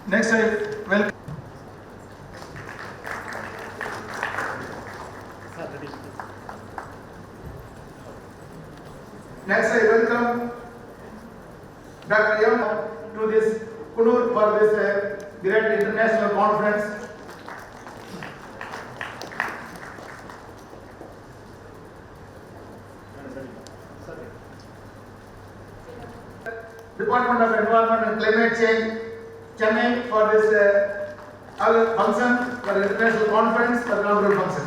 Next, I welcome. Next, I welcome Dr. M to this Kunur for this great international conference. Department of Environment and Climate Change, Chennai for this function, for international conference, for inaugural function.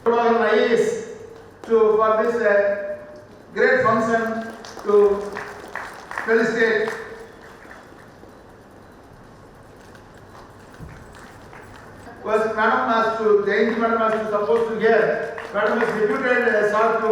IAS for this great function to felicitate. First, Madam has to, Jayanti Madam has to supposed to hear. Madam is deputed sir to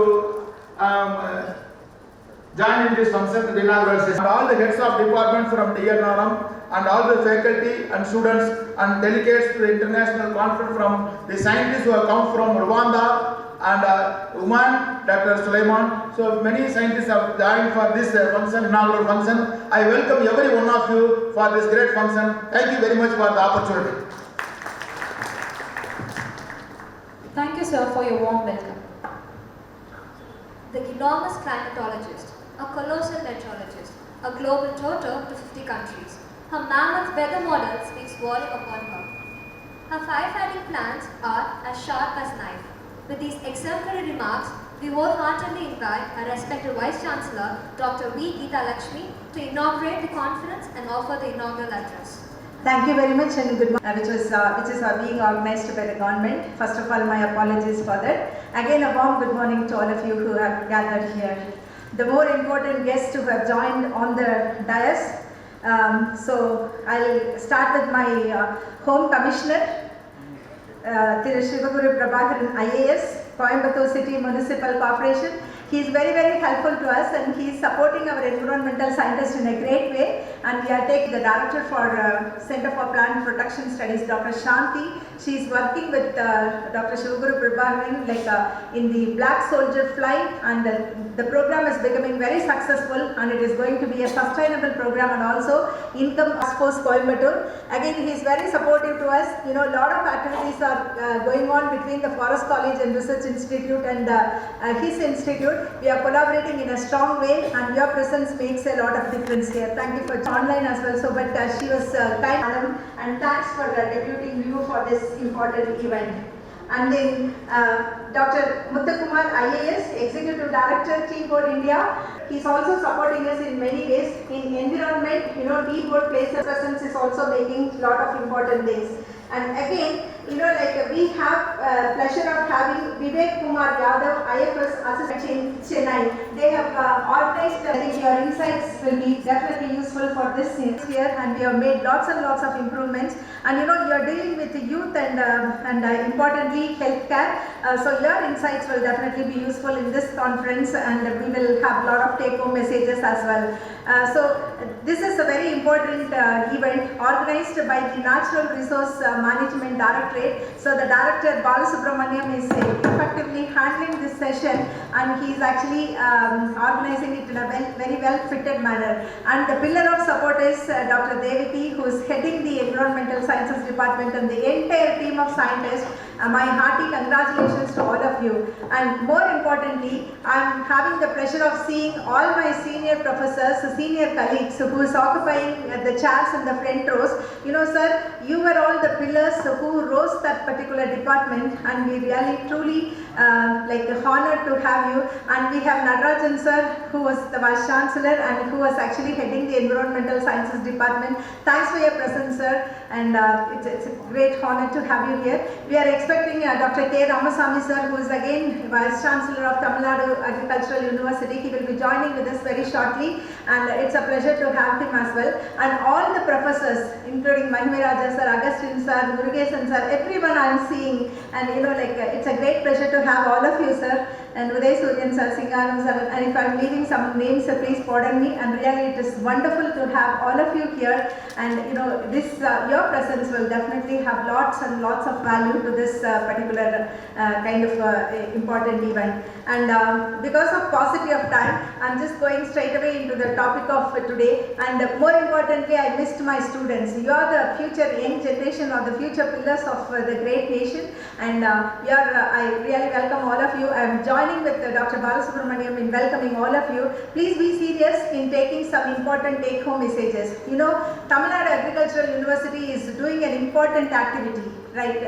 join in this function, the inaugural session. And all the heads of departments from DNRM and all the faculty and students and delegates to the international conference from the scientists who have come from Rwanda and Oman, Dr. Suleiman. So many scientists have joined for this function, inaugural function. I welcome every one of you for this great function. Thank you very much for the opportunity. Thank you, sir, for your warm welcome. The enormous climatologist, a colossal meteorologist, a global tour to 50 countries. Her mammoth weather model speaks volume upon her. Her firefighting plans are as sharp as knife. With these exemplary remarks, we wholeheartedly invite our respected Vice Chancellor, Dr. V. Geeta Lakshmi, to inaugurate the conference and offer the inaugural address. Thank you very much and good morning, which is being organized by the government. First of all, my apologies for that. Again, a warm good morning to all of you who have gathered here. The more important guests who have joined on the dais. So I'll start with my Home Commissioner, Thiru Shivaguru Prabhakaran IAS, Coimbatore City Municipal Corporation. He is very, very helpful to us and he is supporting our environmental scientists in a great way. And we are taking the Director for Center for Plant Protection Studies, Dr. Shanti. She is working with Dr. Shivaguru Prabhakaran in the Black Soldier Flight, and the program is becoming very successful and it is going to be a sustainable program and also income force Coimbatore. Again, he is very supportive to us. You know, a lot of activities are going on between the Forest College and Research Institute and his institute. We are collaborating in a strong way and your presence makes a lot of difference here. Thank you for online as well. So, but she was kind, and thanks for deputing you for this important event. And then Dr. Muthakumar IAS, Executive Director, Tea Board India. He's also supporting us in many ways. In environment, you know, Tea Board places presence is also making a lot of important things. And again, you know, we have pleasure of having Vivek Kumar Yadav, IFS Assistant in Chennai. They have organized, I think your insights will be definitely useful for this year, and we have made lots and lots of improvements. And you know, you are dealing with the youth and importantly healthcare. So your insights will definitely be useful in this conference, and we will have a lot of take-home messages as well. So this is a very important event organized by the Natural Resource Management Directorate. So the Director Balasubramaniam is effectively handling this session, and he is actually organizing it in a very well fitted manner. And the pillar of support is Dr. Devaki, who is heading the Environmental Sciences Department, and the entire team of scientists. My hearty congratulations to all of you. And more importantly, I am having the pleasure of seeing all my senior professors, senior colleagues who is occupying the chairs in the front rows. You know, sir, you were all the pillars who rose that particular department, and we really truly honored to have you. And we have Nadarajan sir, who was the Vice Chancellor and who was actually heading the Environmental Sciences Department. Thanks for your presence, sir, and it's a great honor to have you here. We are expecting Dr. K. Ramasamy sir, who is again Vice Chancellor of Tamil Nadu Agricultural University. He will be joining with us very shortly, and it's a pleasure to have him as well. And all the professors, including Mahimiraja sir, Agustin sir, Murugesan sir, everyone I am seeing, and you know, it's a great pleasure to have all of you, sir. and Uday Suryan sir, Singaram sir, and if I'm leaving some names, please pardon me. And really, it is wonderful to have all of you here. And this your presence will definitely have lots and lots of value to this particular kind of important event. And because of paucity of time, I'm just going straight away into the topic of today. And more importantly, I missed my students. You are the future young generation or the future pillars of the great nation. And I really welcome all of you. I'm joining with Dr. Balasubramaniam in welcoming all of you. Please be serious in taking some important take-home messages. Tamil Nadu Agricultural University is doing an important activity, right?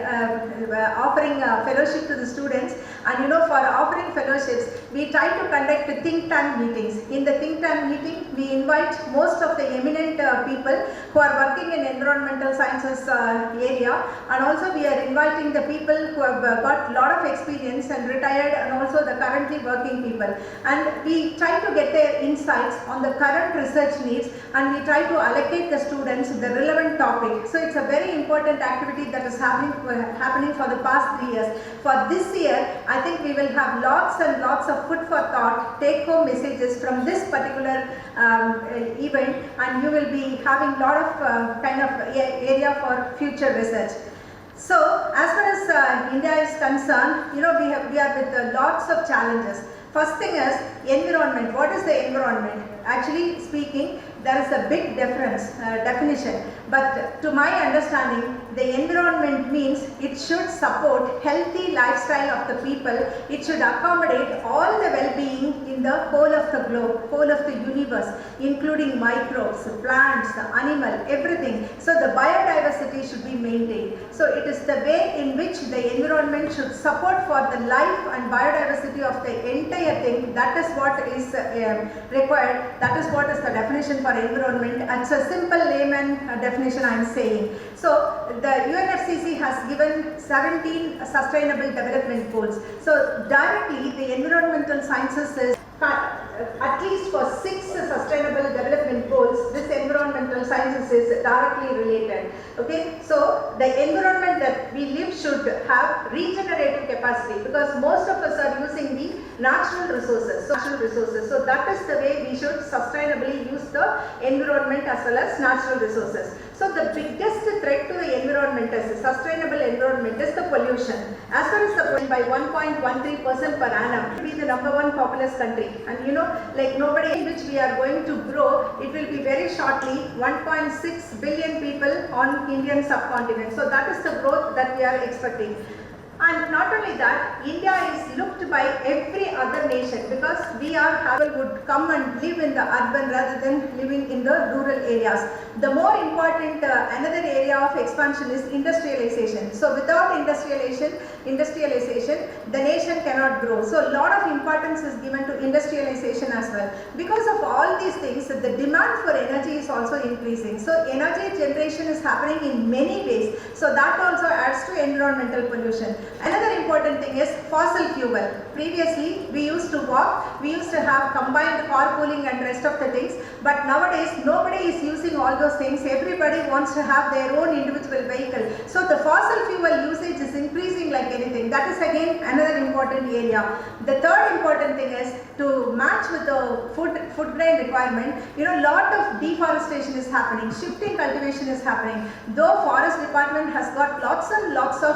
Offering fellowship to the students. And for offering fellowships, we try to conduct think tank meetings. In the think tank meeting, we invite most of the eminent people who are working in environmental sciences area, and also we are inviting the people who have got a lot of experience and retired, and also the currently working people. And we try to get their insights on the current research needs, and we try to allocate the students the relevant topic. So it's a very important activity that is happening for the past 3 years. For this year, I think we will have lots and lots of food for thought, take-home messages from this particular event, and you will be having a lot of kind of area for future research. So, as far as India is concerned, we are with lots of challenges. First thing is environment. What is the environment? Actually speaking, there is a big definition. But to my understanding, the environment means it should support healthy lifestyle of the people. It should accommodate all the well-being in the whole of the globe, whole of the universe, including microbes, plants, animal, everything. So the biodiversity should be maintained. So it is the way in which the environment should support for the life and biodiversity of the entire thing. That is what is required. That is what is the definition for environment. It's a simple layman definition I am saying. So the UNFCCC has given 17 sustainable development goals. So directly the environmental sciences is at least for 6 sustainable development goals, this environmental sciences is directly related. Okay, so the environment that we live should have regenerative capacity, because most of us are using the natural resources. So that is the way we should sustainably use the environment as well as natural resources. So the biggest threat to the environment as a sustainable environment is the pollution. As far as the pollution by 1.13% per annum, to be the #1 populous country. And like nobody in which we are going to grow, it will be very shortly 1.6 billion people on Indian subcontinent. So that is the growth that we are expecting. And not only that, India is looked by every other nation, because people would come and live in the urban rather than living in the rural areas. The more important another area of expansion is industrialization. So without industrialization, the nation cannot grow. So a lot of importance is given to industrialization as well. Because of all these things, the demand for energy is also increasing. So energy generation is happening in many ways. So that also adds to environmental pollution. Another important thing is fossil fuel. Previously, we used to walk, we used to have combined carpooling and rest of the things, but nowadays nobody is using all those things. Everybody wants to have their own individual vehicle. So the fossil fuel usage is increasing like anything. That is again another important area. The third important thing is to match with the food grain requirement. Lot of deforestation is happening, shifting cultivation is happening. Though forest department has got lots and lots of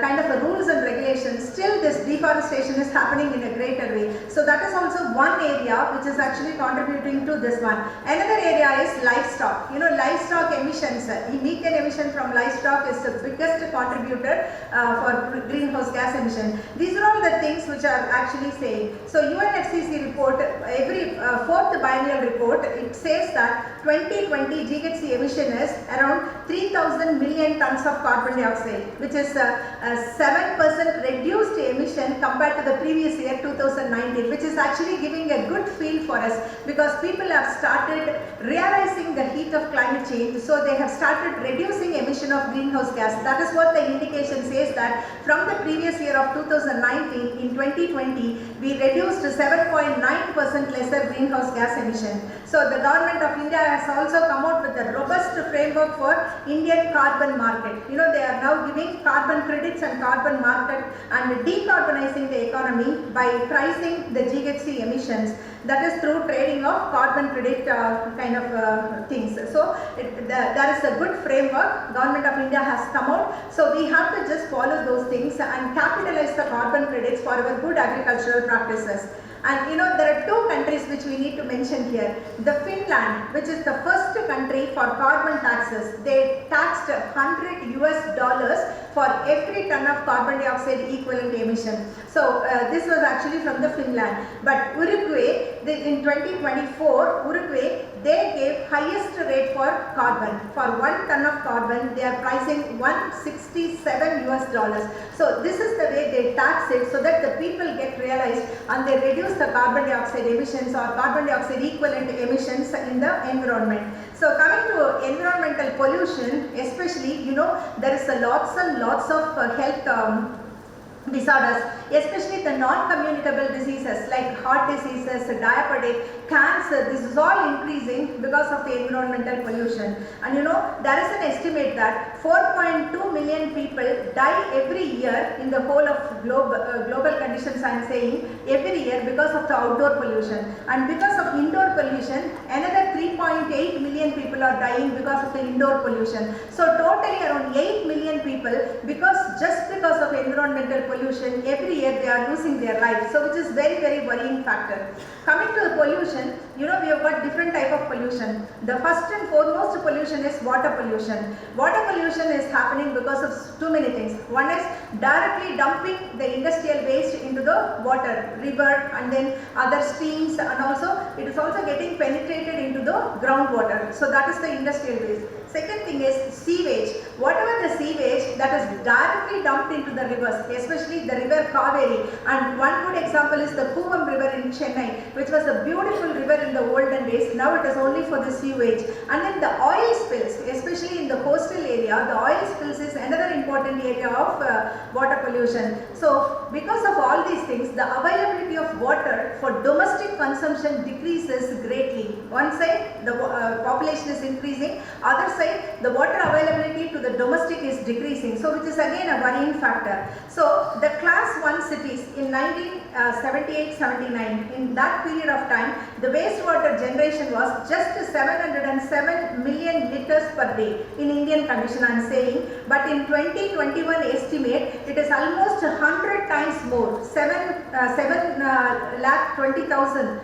kind of rules and regulations, still this deforestation is happening in a greater way. So that is also one area which is actually contributing to this one. Another area is livestock. Livestock emissions, methane emission from livestock is the biggest contributor for greenhouse gas emission. These are all the things which are actually saying. So UNFCCC report, every 4th biennial report, it says that 2020 GHG emission is around 3,000 million tons of carbon dioxide, which is 7% reduced emission compared to the previous year 2019, which is actually giving a good feel for us, because people have have started realizing the heat of climate change, so they have started reducing emission of greenhouse gas. That is what the indication says, that from the previous year of 2019, in 2020, we reduced 7.9% lesser greenhouse gas emission. So the government of India has also come out with a robust framework for Indian carbon market. You know, they are now giving carbon credits and carbon market and decarbonizing the economy by pricing the GHG emissions. That is through trading of carbon credit kind of things. So there is a good framework. Government of India has come out. So we have to just follow those things and capitalize the carbon credits for our good agricultural practices. And you know, there are two countries which we need to mention here. The Finland, which is the first country for carbon taxes. They taxed $100 for every ton of carbon dioxide equivalent emission. So this was actually from the Finland. But Uruguay, in 2024, Uruguay, they gave highest rate for carbon. For 1 ton of carbon, they are pricing $167. So this is the way they tax it, so that the people get realized and they reduce the carbon dioxide emissions or carbon dioxide equivalent emissions in the environment. So coming to environmental pollution, especially, you know, there is lots and lots of health disorders, especially the non-communicable diseases like heart diseases, diabetic, cancer. This is all increasing because of the environmental pollution. And you know, there is an estimate that 4.2 million people die every year in the whole of global conditions, I am saying, every year because of the outdoor pollution. And because of indoor pollution, another 3.8 million people are dying because of the indoor pollution. So totally around 8 million people, just because of environmental pollution, every year they are losing their life. So which is very, very worrying factor. Coming to the pollution, you know, we have got different type of pollution. The first and foremost pollution is water pollution. Water pollution is happening because of too many things. One is directly dumping the industrial waste into the water, river, and then other streams, and also it is also getting penetrated into the groundwater. So that is the industrial waste. Second thing is sewage. Whatever the sewage that is directly dumped into the rivers, especially the river Kaveri. And one good example is the Kuvam river in Chennai, which was a beautiful river in the olden days. Now it is only for the sewage. And then the oil spills, especially in the coastal area, the oil spills is another important area of water pollution. So because of all these things, the availability of water for domestic consumption decreases greatly. One side, the population is increasing. Other side, the water availability to the domestic is decreasing. So which is again a worrying factor. So the class 1 cities in 1978-79, in that period of time, the wastewater generation was just 707 million liters per day in Indian condition, I am saying. But in 2021 estimate, it is almost 100 times more, 72,000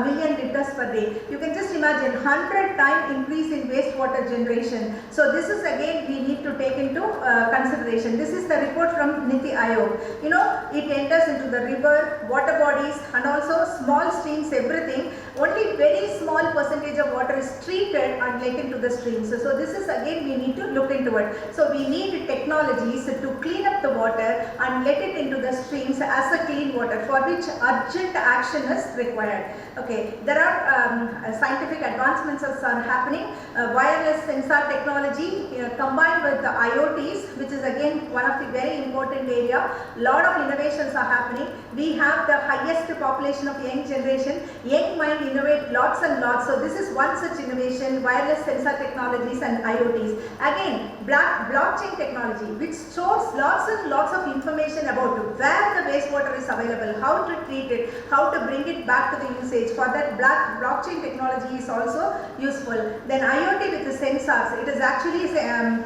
million liters per day. You can just imagine 100 time increase in wastewater generation. So this is again we need to take into consideration. This is the report from Niti Aayog. You know, it enters into the river, water bodies, and also small streams, everything. Only very small percentage of water is treated and let into the streams. So this is again we need to look into it. So we need technologies to clean up the water and let it into the streams as a clean water, for which urgent action is required. Okay, there are scientific advancements are happening. Wireless sensor technology combined with the IoTs, which is again one of the very important area. Lot of innovations are happening. We have the highest population of young generation. Young mind innovate lots and lots. So this is one such innovation, wireless sensor technologies and IoTs. Again, blockchain technology, which stores lots and lots of information about where the wastewater is available, how to treat it, how to bring it back to the usage. For that, blockchain technology is also useful. Then IoT with the sensors, it is actually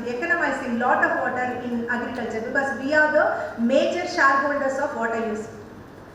economizing lot of water in agriculture, because we are the major shareholders of water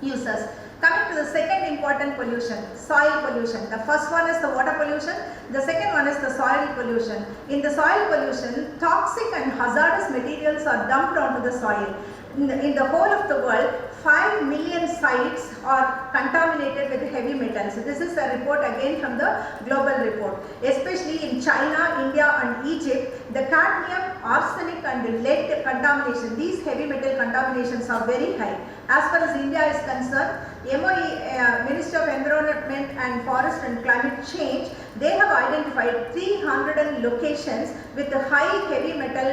users. Coming to the second important pollution, soil pollution. The first one is the water pollution. The second one is the soil pollution. In the soil pollution, toxic and hazardous materials are dumped onto the soil. In the whole of the world, 5 million sites are contaminated with heavy metals. This is a report again from the global report. Especially in China, India and Egypt, the cadmium, arsenic and lead contamination, these heavy metal contaminations are very high. As far as India is concerned, MOE, Ministry of Environment and Forest and Climate Change, they have identified 300 locations with the high heavy metal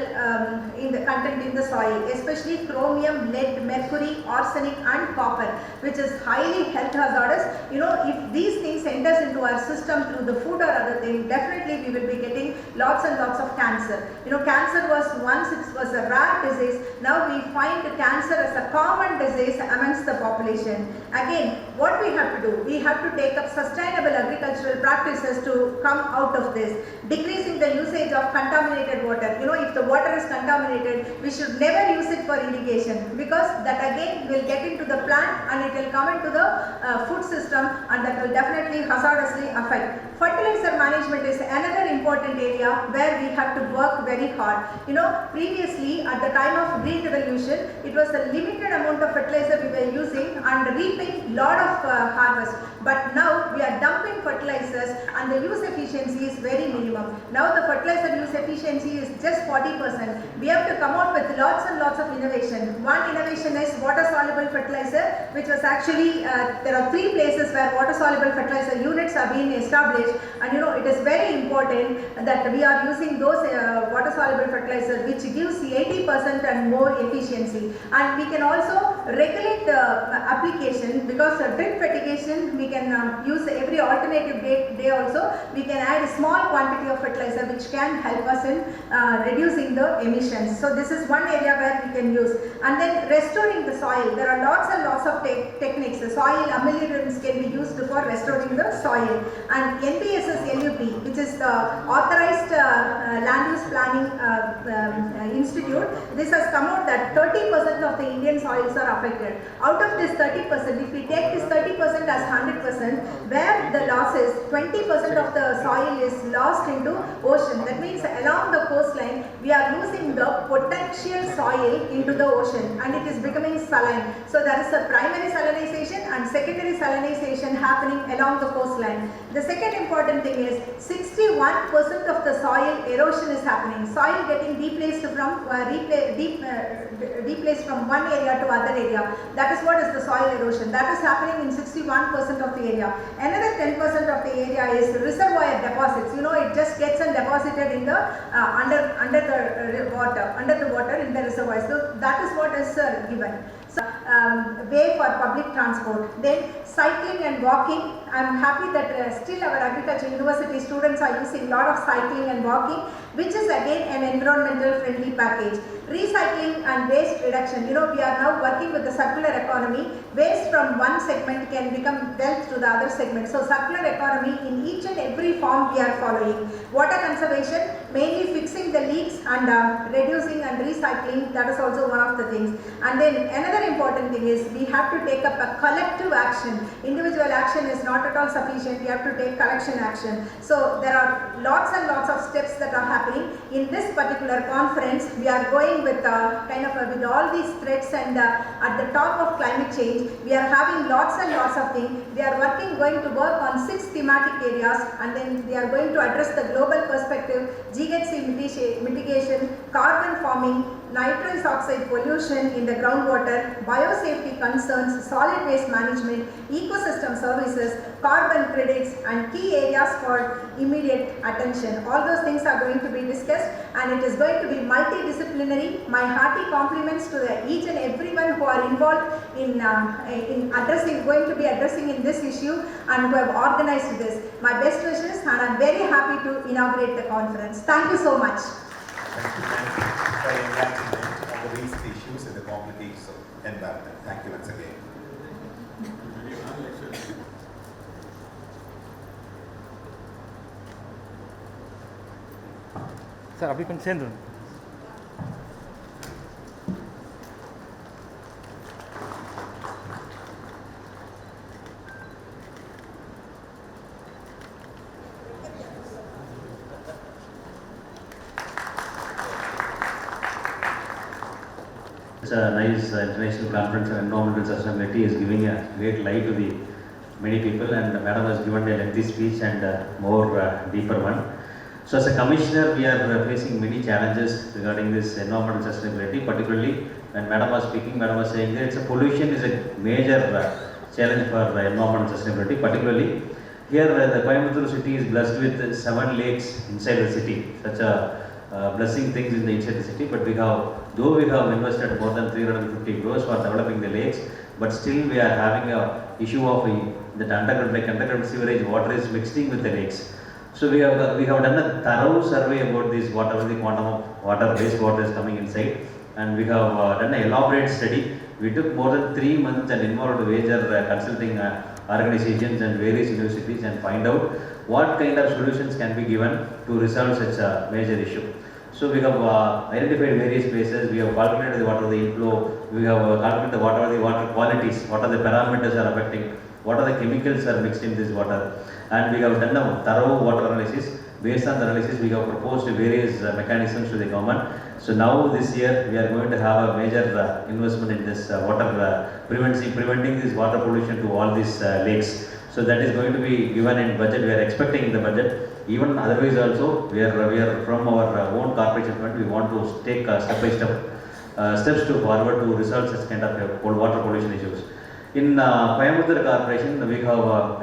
in the content in the soil, especially chromium, lead, mercury, arsenic and copper, which is highly health hazardous. You know, if these things enters into our system through the food or other thing, definitely we will be getting lots and lots of cancer. You know, cancer was once, it was a rare disease. Now we find cancer as a common disease amongst the population. Again, what we have to do? We have to take up sustainable agricultural practices to come out of this. Decreasing the usage of contaminated water. You know, if the water is contaminated, we should never use it for irrigation, because that again will get into the plant and it will come into the food system, and that will definitely hazardously affect. Fertilizer management is another important area where we have to work very hard. You know, previously at the time of Green Revolution, it was a limited amount of fertilizer we were using and reaping lot of harvest. But now we are dumping fertilizers and the use efficiency is very minimum. Now the fertilizer use efficiency is just 40%. We have to come out with lots and lots of innovation. One innovation is water soluble fertilizer, which was actually, there are 3 places where water soluble fertilizer units are being established. And you know, it is very important that we are using those water soluble fertilizer which gives 80% and more efficiency. And we can also regulate the application, because drip fertigation we can use every alternative day also. We can add a small quantity of fertilizer which can help us in reducing the emissions. So this is one area where we can use. And then restoring the soil. There are lots and lots of techniques. The soil ameliorators can be used for restoring the soil. And NBSS LUP, which is the authorized land use planning institute, this has come out that 30% of the Indian soils are affected. Out of this 30%, if we take this 30% as 100%, where the loss is 20% of the soil is lost into ocean. That means along the coastline we are losing the potential soil into the ocean, and it is becoming saline. So there is a primary salinization and secondary salinization happening along the coastline. The second important thing is 61% of the soil erosion is happening. Soil getting displaced from one area to other area. That is what is the soil erosion. That is happening in 61% of the area. Another 10% of the area is reservoir deposits. You know, it just gets deposited in the under the water in the reservoirs. So that is what is given. So, way for public transport. Then cycling and walking. I am happy that still our agriculture university students are using a lot of cycling and walking, which is again an environmental friendly package. Recycling and waste reduction. You know, we are now working with the circular economy. Waste from one segment can become wealth to the other segment. So circular economy in each and every form we are following. Water conservation, mainly fixing the leaks and reducing and recycling. That is also one of the things. And then another important thing is we have to take up a collective action. Individual action is not at all sufficient. We have to take collection action. So there are lots and lots of steps that are happening. In this particular conference, we are going with with all these threats, and at the top of climate change, we are having lots and lots of things. We are going to work on 6 thematic areas, and then we are going to address the global perspective, GHG mitigation, carbon farming, nitrous oxide pollution in the groundwater, biosafety concerns, solid waste management, ecosystem services, carbon credits, and key areas for immediate attention. All those things are going to be discussed, and it is going to be multidisciplinary. My hearty compliments to each and everyone who are involved in going to be addressing in this issue and who have organized this. My best wishes, and I am very happy to inaugurate the conference. Thank you so much. Thank you for your enlightenment on the recent issues and the complications of environment. Thank you once again. Sir அப்படி கொஞ்சம் சேர்ந்து It's a nice international conference on environmental sustainability is giving a great light to the many people, and Madam has given a lengthy speech and more deeper one. So as a commissioner, we are facing many challenges regarding this environmental sustainability, particularly when Madam was speaking, Madam was saying that it's a pollution is a major challenge for environmental sustainability, particularly here the Coimbatore city is blessed with 7 lakes inside the city, such a blessing things in the inside the city, but though we have invested more than 350 crores for developing the lakes, but still we are having a issue of that underground sewerage water is mixing with the lakes. So we have done a thorough survey about this, whatever the quantum of water, wastewater is coming inside, and we have done an elaborate study. We took more than 3 months and involved major consulting organizations and various universities and find out what kind of solutions can be given to resolve such a major issue. So we have identified various places, we have calculated what are the inflow, we have calculated what are the water qualities, what are the parameters are affecting, what are the chemicals are mixed in this water, and we have done a thorough water analysis. Based on the analysis, we have proposed various mechanisms to the government. So now this year we are going to have a major investment in this water preventing this water pollution to all these lakes. So that is going to be given in budget. We are expecting in the budget. Even otherwise also, we are from our own corporation fund. We want to take step by step steps to forward to resolve such kind of water pollution issues. In Coimbatore Corporation,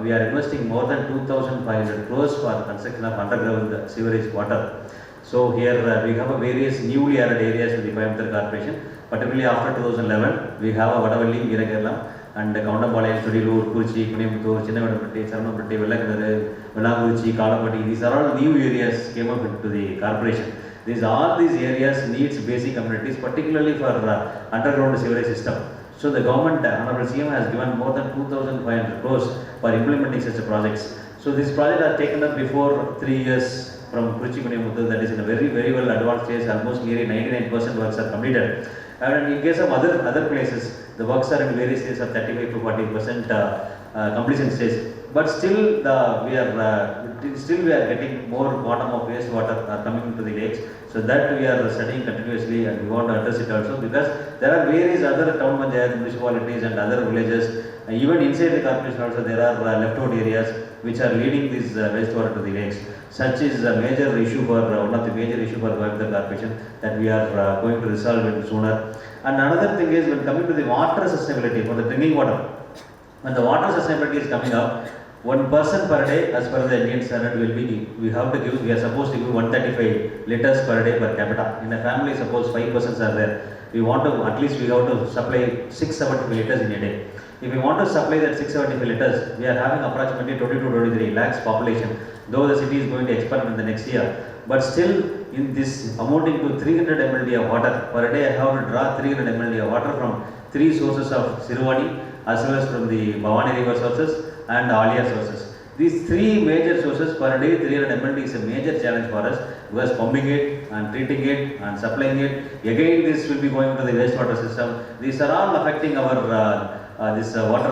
we are investing more than 2,500 crores for construction of underground sewerage water. So here we have various newly added areas in the Coimbatore Corporation. Particularly after 2011, we have a Vadavalli, Veerakelam, and Kaundapalayam, Sudilur, Kurichi, Kunimuttur, Chinnavadappatti, Saranapatti, Vellakadare, Vellangurichi, Kalapatti. These are all new areas came up into the corporation. All these areas needs basic amenities, particularly for underground sewerage system. So the government, Honorable CM, has given more than 2,500 crores for implementing such projects. So this project has taken up before 3 years from Kurichi, Kunimuttur, that is in a very, very well advanced stage. Almost nearly 99% works are completed. And in case of other places, the works are in various stages of 35 to 40% completion stage. But still, we are getting more quantum of wastewater coming into the lakes. So that we are studying continuously, and we want to address it also, because there are various other town panchayat, municipalities and other villages. Even inside the corporation also there are left-out areas which are leading this wastewater to the lakes. Such is a major issue for one of the major issue for the corporation that we are going to resolve it sooner. And another thing is, when coming to the water sustainability for the drinking water, when the water sustainability is coming up, 1 person per day, as per the Indian standard, we are supposed to give 135 liters per day per capita. In a family, suppose 5 persons are there, we have to supply 675 liters in a day. If we want to supply that 675 liters, we are having approximately 20 to 23 lakhs population, though the city is going to expand in the next year. But still, in this amounting to 300 mld of water per day, I have to draw 300 mld of water from 3 sources of Sirvani, as well as from the Bhavani river sources and Alia sources. These 3 major sources per day, 300 mld is a major challenge for us, because pumping it and treating it and supplying it, again this will be going to the wastewater system. These are all affecting our water,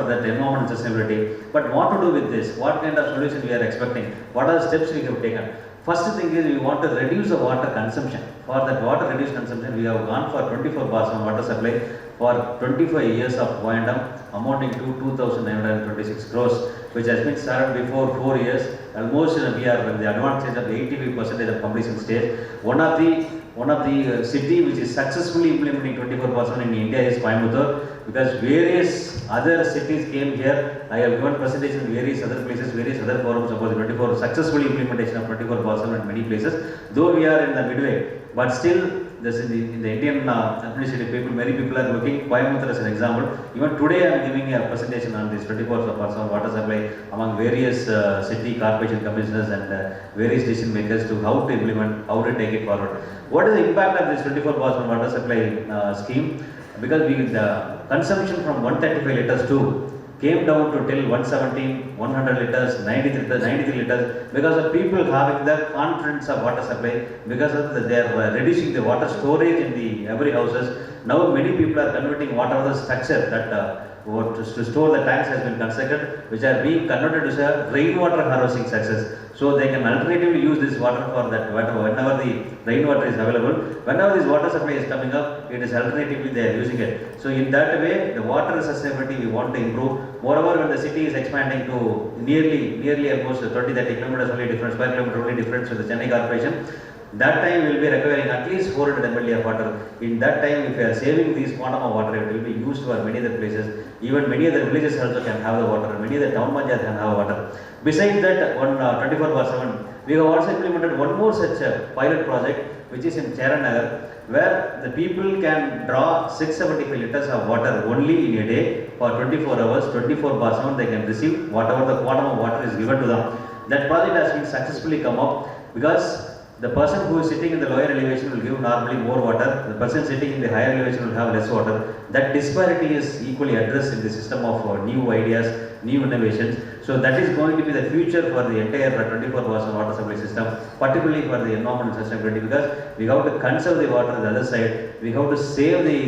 that environmental sustainability. But what to do with this? What kind of solution we are expecting? What are the steps we have taken? First thing is, we want to reduce the water consumption. For that water reduced consumption, we have gone for 24 bars on water supply for 25 years of O&M, amounting to 2,926 crores, which has been started before 4 years. Almost we are in the advanced stage of 85% of completion stage. One of the city which is successfully implementing 24% in India is Coimbatore, because various other cities came here. I have given presentation in various other places, various other forums about the 24 successfully implementation of 24% in many places. Though we are in the midway, but still in the Indian administrative people, many people are looking Coimbatore as an example. Even today I am giving a presentation on this 24% water supply among various city corporation commissioners and various decision makers to how to implement, how to take it forward. What is the impact of this 24% water supply scheme? Because the consumption from 135 liters to came down to till 117, 100 liters, 93 liters, because of people having the confidence of water supply, because of they are reducing the water storage in the every houses. Now many people are converting whatever the structure that or to store the tanks has been constructed, which are being converted to a rainwater harvesting success. So they can alternatively use this water for that whenever the rainwater is available. Whenever this water supply is coming up, it is alternatively they are using it. So in that way, the water sustainability we want to improve. Moreover, when the city is expanding to nearly almost 20-30 kilometers only difference, per kilometer only difference with the Chennai Corporation, that time we will be requiring at least 400 ml of water. In that time, if we are saving these quantum of water, it will be used for many other places. Even many other villages also can have the water. Many other town panchayats can have water. Besides that, one 24/7, we have also implemented one more such pilot project, which is in Charanagar, where the people can draw 675 liters of water only in a day for 24 hours, 24/7. They can receive whatever the quantum of water is given to them. That project has been successfully come up because the person who is sitting in the lower elevation will give normally more water, the person sitting in the higher elevation will have less water. That disparity is equally addressed in the system of new ideas, new innovations. So that is going to be the future for the entire 24/7 water supply system, particularly for the environmental sustainability, because we have to conserve the water on the other side, we have to save the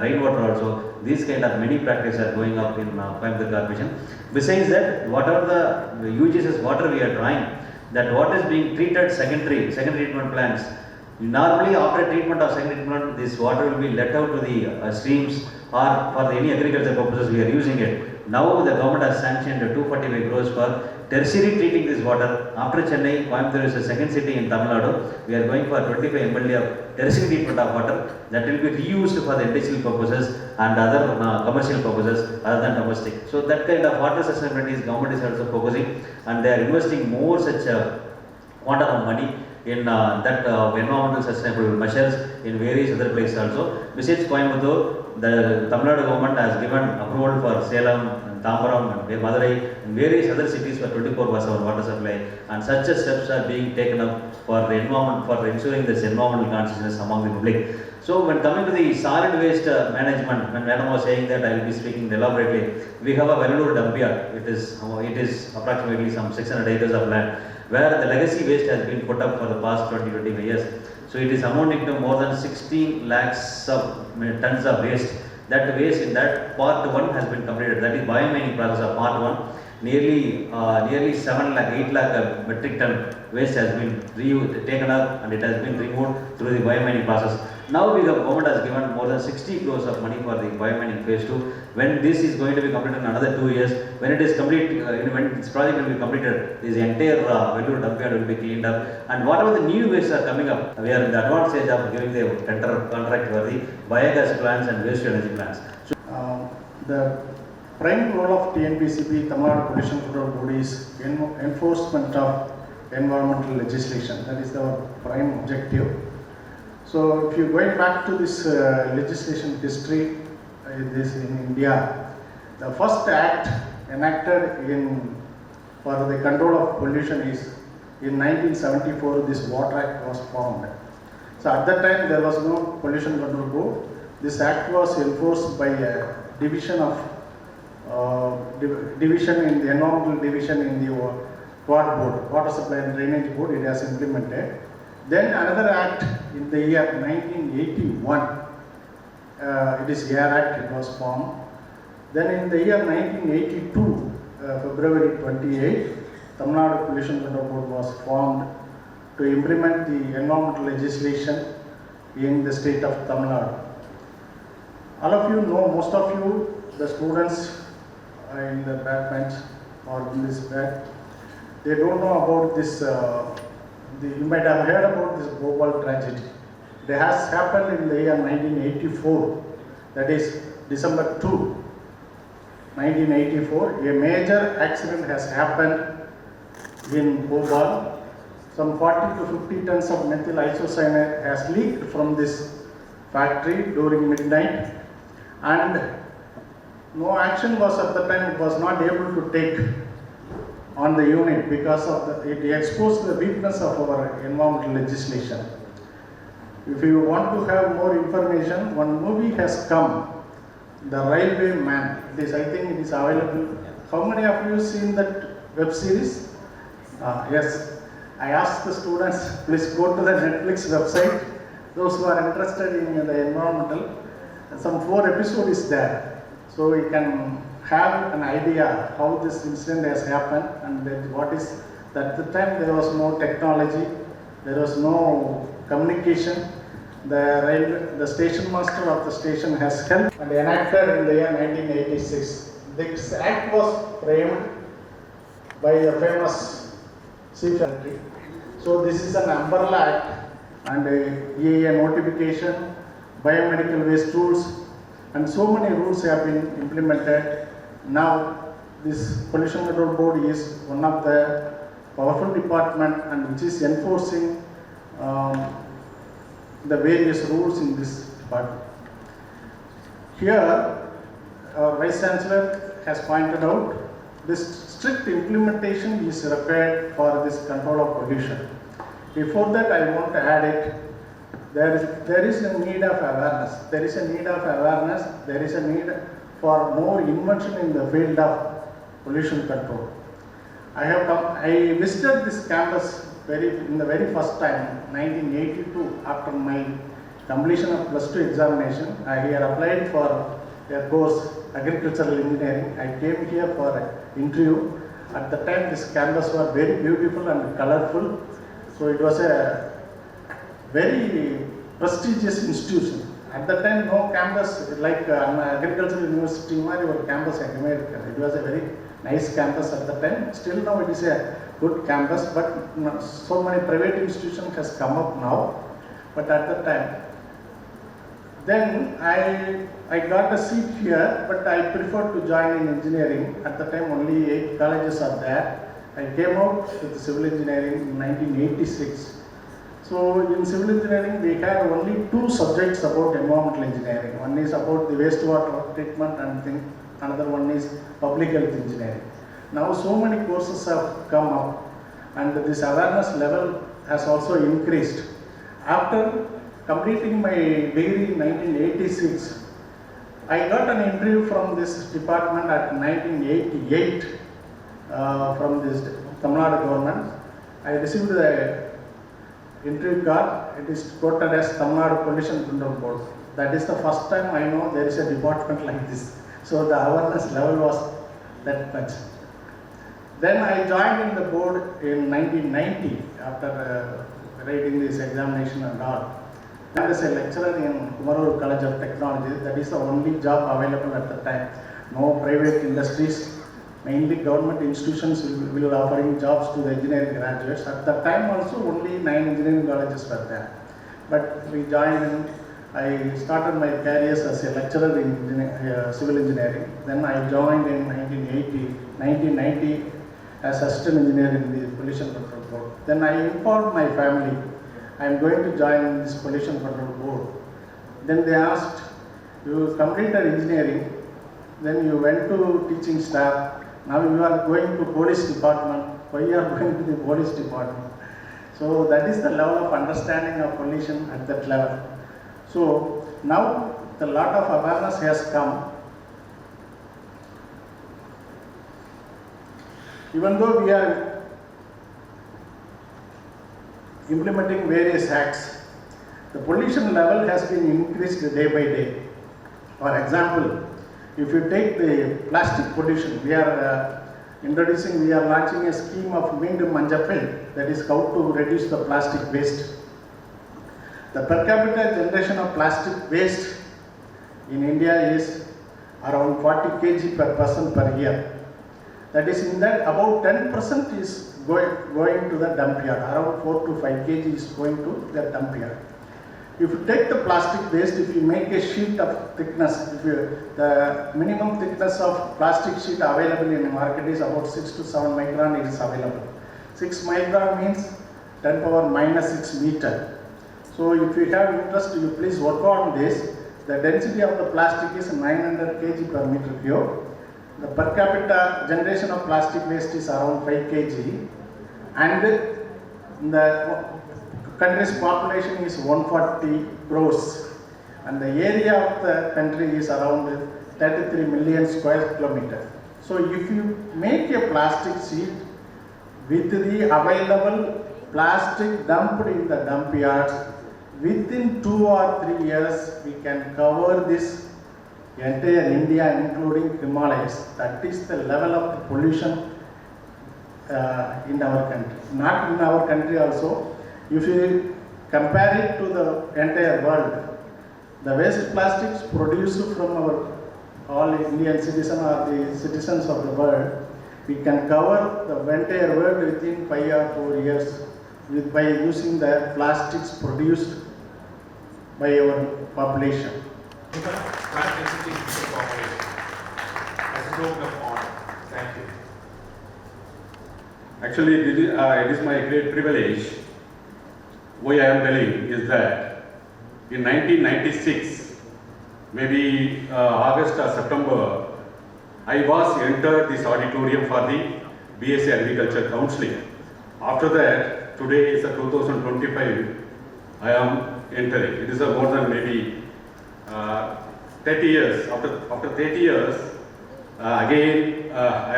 rainwater also. These kind of many practices are going up in Coimbatore Corporation. Besides that, whatever the UGS's water we are drawing, that water is being treated secondary treatment plants. Normally after treatment of secondary treatment, this water will be let out to the streams or for any agricultural purposes we are using it. Now the government has sanctioned 245 crores for tertiary treating this water. After Chennai, Coimbatore is the second city in Tamil Nadu. We are going for 25 ml of tertiary treatment of water that will be reused for the industrial purposes and other commercial purposes other than domestic. So that kind of water sustainability is government is also focusing, and they are investing more such quantum of money in that environmental sustainable measures in various other places also. Besides Coimbatore, the Tamil Nadu government has given approval for Salem, Tambaram, and Madurai, and various other cities for 24/7 water supply, and such steps are being taken up for the environment, for ensuring this environmental consciousness among the public. So when coming to the solid waste management, when Madam was saying that, I will be speaking elaborately. We have a Vellore dump yard. It is approximately some 600 acres of land, where the legacy waste has been put up for the past 20-25 years. So it is amounting to more than 16 lakhs of tons of waste. That waste in that part 1 has been completed. That is biomining process of part 1. Nearly 7 lakh, 8 lakh metric ton waste has been taken up, and it has been removed through the biomining process. Now the government has given more than 60 crores of money for the biomining phase 2. When this is going to be completed in another 2 years, when it is complete, when this project will be completed, this entire Vellore dump yard will be cleaned up, and whatever the new wastes are coming up, we are in the advanced stage of giving the tender contract for the biogas plants and waste energy plants. So, the prime role of TNPCB, Tamil Nadu Pollution Control Board, is enforcement of environmental legislation. That is the prime objective. So if you going back to this legislation history, this in India, the first act enacted for the control of pollution is in 1974. This Water Act was formed. So at that time there was no pollution control board. This act was enforced by a division in the environmental division in the WAD board, Water Supply and Drainage Board. It has implemented. Then another act in the year 1981, it is Air Act, it was formed. Then in the year 1982, February 28, Tamil Nadu Pollution Control Board was formed to implement the environmental legislation in the state of Tamil Nadu. All of you know, most of you, the students in the back bench or in this back, they don't know about this. You might have heard about this Bhopal tragedy. It has happened in the year 1984, that is December 2, 1984. A major accident has happened in Bhopal. Some 40 to 50 tons of methyl isocyanate has leaked from this factory during midnight, and no action was at the time. It was not able to take on the unit because of it exposed the weakness of our environmental legislation. If you want to have more information, one movie has come, The Railway Man. I think it is available. How many of you seen that web series? Yes. I asked the students, please go to the Netflix website. Those who are interested in the environmental, some 4 episodes is there. So you can have an idea how this incident has happened and then what is, at the time there was no technology, there was no communication. The station master of the station has helped and enacted in the year 1986. This act was framed by the famous chief secretary. So this is an umbrella act and EIA notification, biomedical waste rules, and so many rules have been implemented. Now this Pollution Control Board is one of the powerful department and which is enforcing the various rules in this department. Here, our Vice Chancellor has pointed out this strict implementation is required for this control of pollution. Before that, I want to add it. There is a need of awareness. There is a need of awareness. There is a need for more invention in the field of pollution control. I visited this campus in the very first time, 1982, after my completion of +2 examination. I had applied for a course, agricultural engineering. I came here for an interview. At the time, this campus was very beautiful and colorful. So it was a very prestigious institution. At the time, no campus like agricultural university or campus in America. It was a very nice campus at the time. Still now it is a good campus, but so many private institutions has come up now. But at the time, then I got a seat here, but I preferred to join in engineering. At the time, only 8 colleges are there. I came out with civil engineering in 1986. So in civil engineering, we had only 2 subjects about environmental engineering. One is about the wastewater treatment and another one is public health engineering. Now so many courses have come up and this awareness level has also increased. After completing my degree in 1986, I got an interview from this department at 1988 from this Tamil Nadu government. I received the interview card. It is quoted as Tamil Nadu Pollution Control Board. That is the first time I know there is a department like this. So the awareness level was that much. Then I joined in the board in 1990 after writing this examination and all. I was a lecturer in Kumarur College of Technology. That is the only job available at the time. No private industries, mainly government institutions will offering jobs to the engineering graduates. At that time also only 9 engineering colleges were there. But we joined in, I started my career as a lecturer in civil engineering. Then I joined in 1990 as assistant engineer in the Pollution Control Board. Then I informed my family, I am going to join this Pollution Control Board. Then they asked, you completed engineering, then you went to teaching staff, now you are going to police department, why you are going to the police department? So that is the level of understanding of pollution at that level. So now a lot of awareness has come. Even though we are implementing various acts, the pollution level has been increased day by day. For example, if you take the plastic pollution, we are launching a scheme of Meendum Manjappil, that is how to reduce the plastic waste. The per capita generation of plastic waste in India is around 40 kg per person per year. That is, in that about 10% is going to the dump yard, around 4 to 5 kg is going to the dump yard. If you take the plastic waste, if you make a sheet of thickness, the minimum thickness of plastic sheet available in the market is about 6 to 7 micron is available. 6 micron means 10 power minus 6 meter. So if you have interest, you please work on this. The density of the plastic is 900 kg per meter cube. The per capita generation of plastic waste is around 5 kg. And the country's population is 140 crores. And the area of the country is around 33 million square kilometers. So if you make a plastic sheet with the available plastic dumped in the dump yards, within 2 or 3 years we can cover this entire India, including Himalayas. That is the level of the pollution in our country. Not in our country also. If you compare it to the entire world, the waste plastics produced from our all Indian citizens or the citizens of the world, we can cover the entire world within 5 or 4 years by using the plastics produced by our population. Plant density population as a token of honor. Thank you. Actually, it is my great privilege. Why I am telling is that in 1996, maybe August or September, I was entered this auditorium for the BSc Agriculture Counseling. After that, today is 2025, I am entering. It is more than maybe 30 years. After 30 years, again, I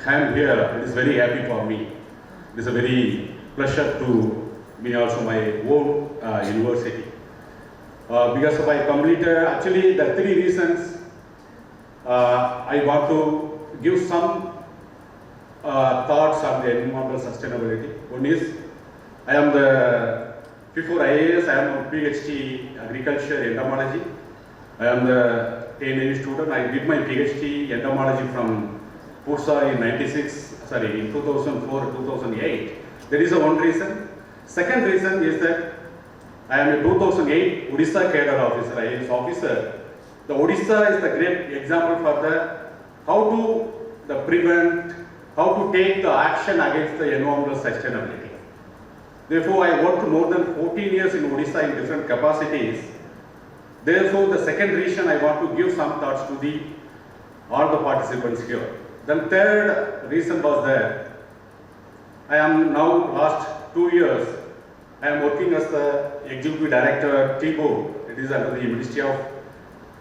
am here. It is very happy for me. It is a very pleasure to be also my own university. Because I completed, actually the 3 reasons I want to give some thoughts on the environmental sustainability. One is, I am before IAS, I am a PhD agriculture entomology. I am the A&M student. I did my PhD entomology from Pursa in 2004-2008. That is the one reason. Second reason is that I am a 2008 Odisha cadre officer, IAS officer. The Odisha is the great example for how to prevent, how to take the action against the environmental sustainability. Therefore, I worked more than 14 years in Odisha in different capacities. Therefore, the second reason I want to give some thoughts to all the participants here. Then third reason was that I am now last 2 years, I am working as the Executive Director at T-Board. It is under the Ministry of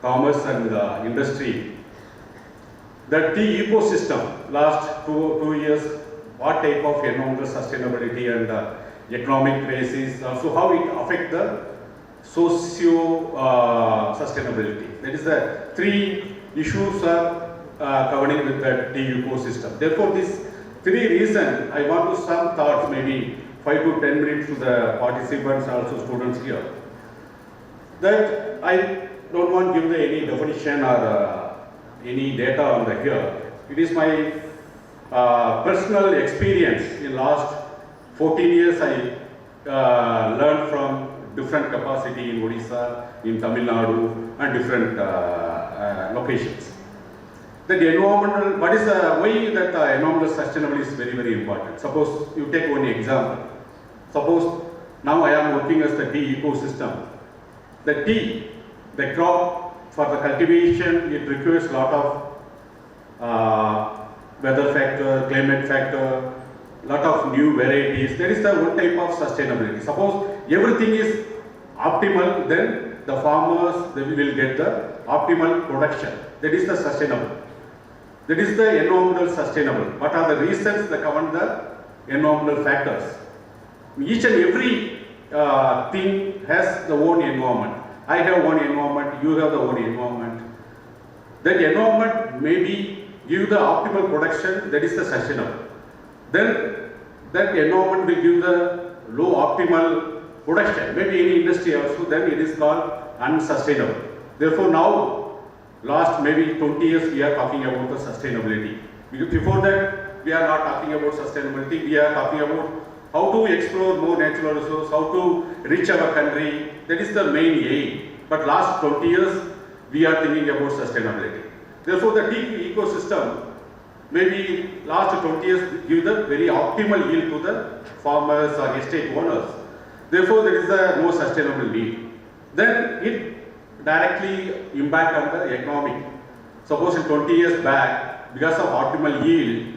Commerce and Industry. The tea ecosystem, last two years, what type of environmental sustainability and economic crisis, also how it affects the socio sustainability. That is the 3 issues are governing with the tea ecosystem. Therefore, these 3 reasons, I want to some thoughts, maybe 5 to 10 minutes to the participants, also students here. That I don't want to give any definition or any data on the here. It is my personal experience. In last 14 years, I learned from different capacity in Odisha, in Tamil Nadu, and different locations. That environmental, what is why that environmental sustainability is very, very important. Suppose you take one example. Suppose now I am working as the tea ecosystem. The tea, the crop for the cultivation, it requires a lot of weather factor, climate factor, lot of new varieties. There is the one type of sustainability. Suppose everything is optimal, then the farmers they will get the optimal production. That is the sustainable. That is the environmental sustainable. What are the reasons that govern the environmental factors? Each and every thing has the own environment. I have one environment, you have the own environment. That environment maybe give the optimal production, that is the sustainable. Then that environment will give the low optimal production. Maybe any industry also, then it is called unsustainable. Therefore now, last maybe 20 years we are talking about the sustainability. Before that, we are not talking about sustainability, we are talking about how to explore more natural resources, how to reach our country. That is the main aim. But last 20 years, we are thinking about sustainability. Therefore, the tea ecosystem, maybe last 20 years, give the very optimal yield to the farmers or estate owners. Therefore, there is a more sustainable need. Then it directly impact on the economic. Suppose in 20 years back, because of optimal yield,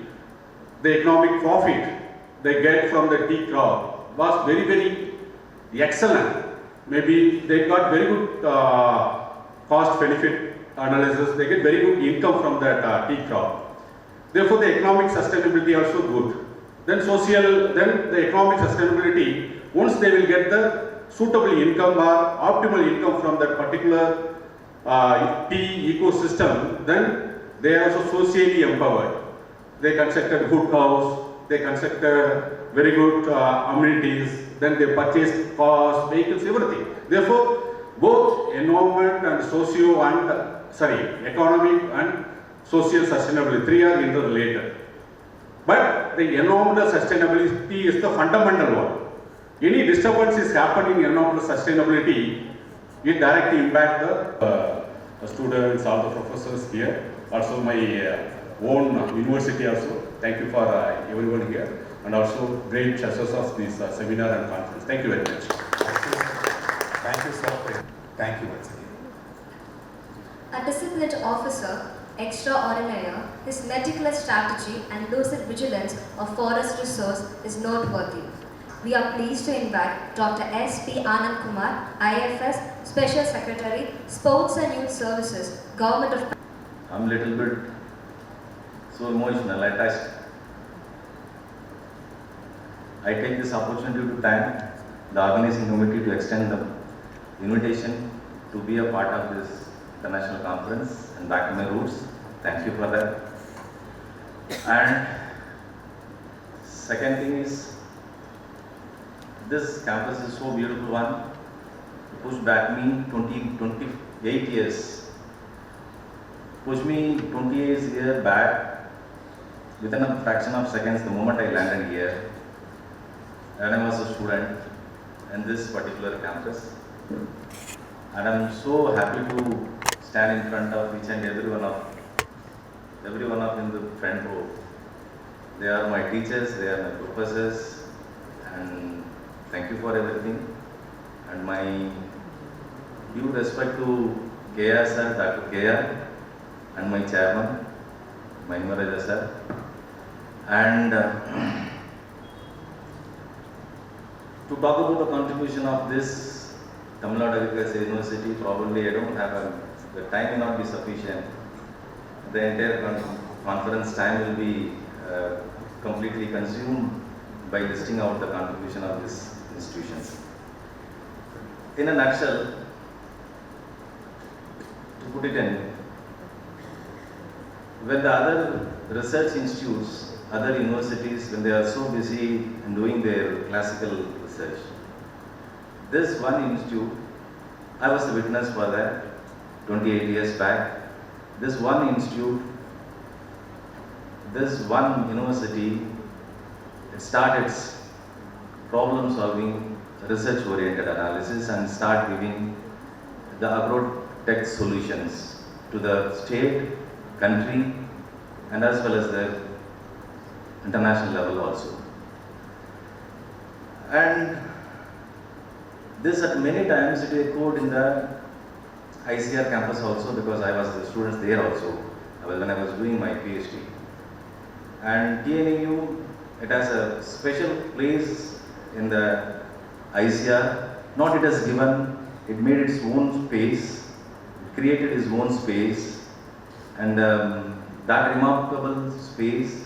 the economic profit they get from the tea crop was very, very excellent. Maybe they got very good cost benefit analysis, they get very good income from that tea crop. Therefore, the economic sustainability also good. Then the economic sustainability, once they will get the suitable income or optimal income from that particular tea ecosystem, then they are also socially empowered. They constructed good house, they constructed very good amenities, then they purchased cars, vehicles, everything. Therefore, both environment and economic and social sustainability, three are interrelated. But the environmental sustainability is the fundamental one. Any disturbance is happening in environmental sustainability, it directly impacts the students, all the professors here, also my own university also. Thank you for everyone here, and also great success of this seminar and conference. Thank you very much. Thank you, sir. Thank you once again. A disciplined officer, extraordinary, his meticulous strategy and lucid vigilance of forest resource is noteworthy. We are pleased to invite Dr. S. P. Anand Kumar, IFS, Special Secretary, Sports and Youth Services, Government of... I'm a little bit so emotional, attached. I take this opportunity to thank the organizing committee to extend the invitation to be a part of this international conference and back to my roots. Thank you for that. And second thing is, this campus is so beautiful one. It pushed back me 28 years. Pushed me 28 years back within a fraction of seconds the moment I landed here. And I was a student in this particular campus. And I'm so happy to stand in front of each and every one of in the front row. They are my teachers, they are my professors, and thank you for everything. And my due respect to KR sir, Dr. KR, and my chairman, my Maharaja sir. And to talk about the contribution of this Tamil Nadu Agriculture University, probably I don't have the time may not be sufficient. The entire conference time will be completely consumed by listing out the contribution of these institutions. In a nutshell, to put it in, when the other research institutes, other universities, when they are so busy in doing their classical research, this one institute, I was a witness for that 28 years back. This one institute, this one university, it started problem solving, research oriented analysis and start giving the agro-tech solutions to the state, country, and as well as the international level also. And this at many times it echoed in the ICR campus also, because I was the students there also when I was doing my PhD. And TNAU, it has a special place in the ICR. Not it has given, it made its own space, it created its own space, and that remarkable space,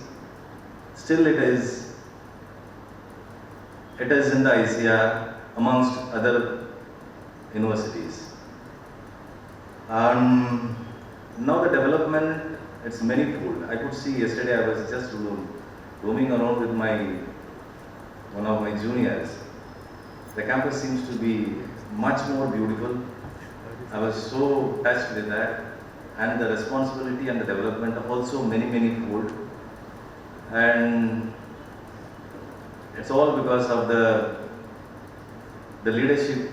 still it is in the ICR amongst other universities. Now the development, it's manifold. I could see yesterday I was just roaming around with one of my juniors. The campus seems to be much more beautiful. I was so touched with that, and the responsibility and the development are also many-fold. And it's all because of the leadership,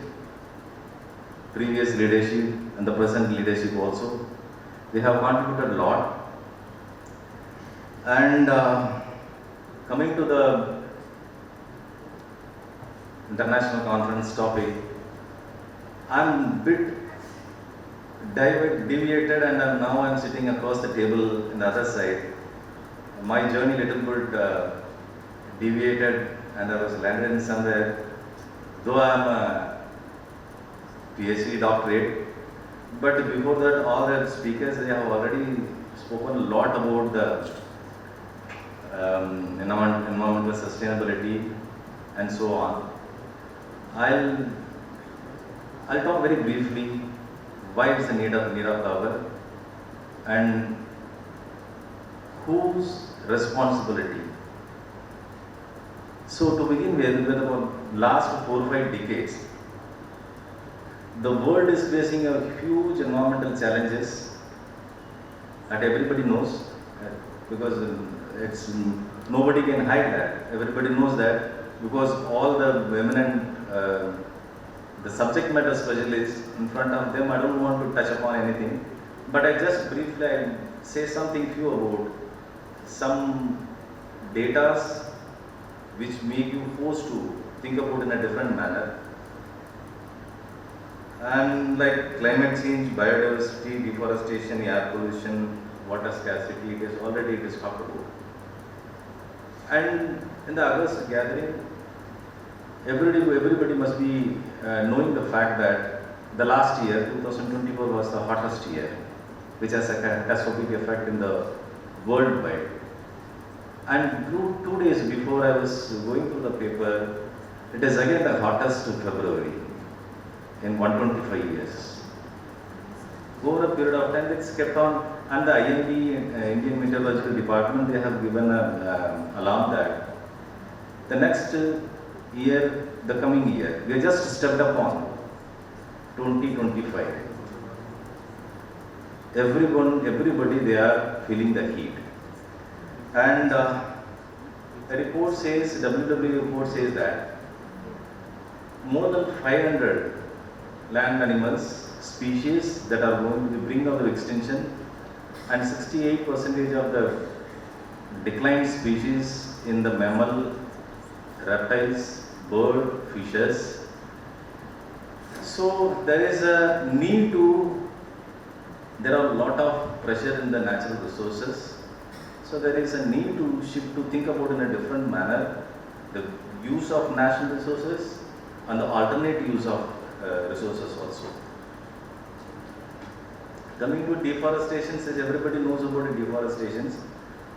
previous leadership and the present leadership also. They have contributed a lot. And coming to the international conference topic, I'm a bit deviated, and now I'm sitting across the table on the other side. My journey little bit deviated, and I was landed in somewhere. Though I'm a PhD doctorate, but before that, all the speakers, they have already spoken a lot about the environmental sustainability and so on. I'll talk very briefly why it's a need of power, and whose responsibility. So to begin with the last 4 or 5 decades, the world is facing a huge environmental challenges that everybody knows, because it's nobody can hide that. Everybody knows that, because all the eminent the subject matter specialists in front of them. I don't want to touch upon anything, but I just briefly say something few about some datas which make you forced to think about in a different manner. And like climate change, biodiversity, deforestation, air pollution, water scarcity, it is talked about. And in the August gathering, everybody must be knowing the fact that the last year, 2024, was the hottest year, which has a catastrophic effect in the worldwide. And 2 days before I was going through the paper, it is again the hottest February in 125 years. Over a period of time, it's kept on, and the IMD, Indian Meteorological Department, they have given an alarm that the next year, the coming year, we just stepped upon 2025. Everybody, they are feeling the heat. And the report says, WW report says that more than 500 land animals species that are going to bring down the extinction, and 68% of the declined species in the mammal, reptiles, bird, fishes. So there is a need to, there are a lot of pressure in the natural resources. So there is a need to shift to think about in a different manner the use of natural resources and the alternate use of resources also. Coming to deforestation, since everybody knows about deforestation,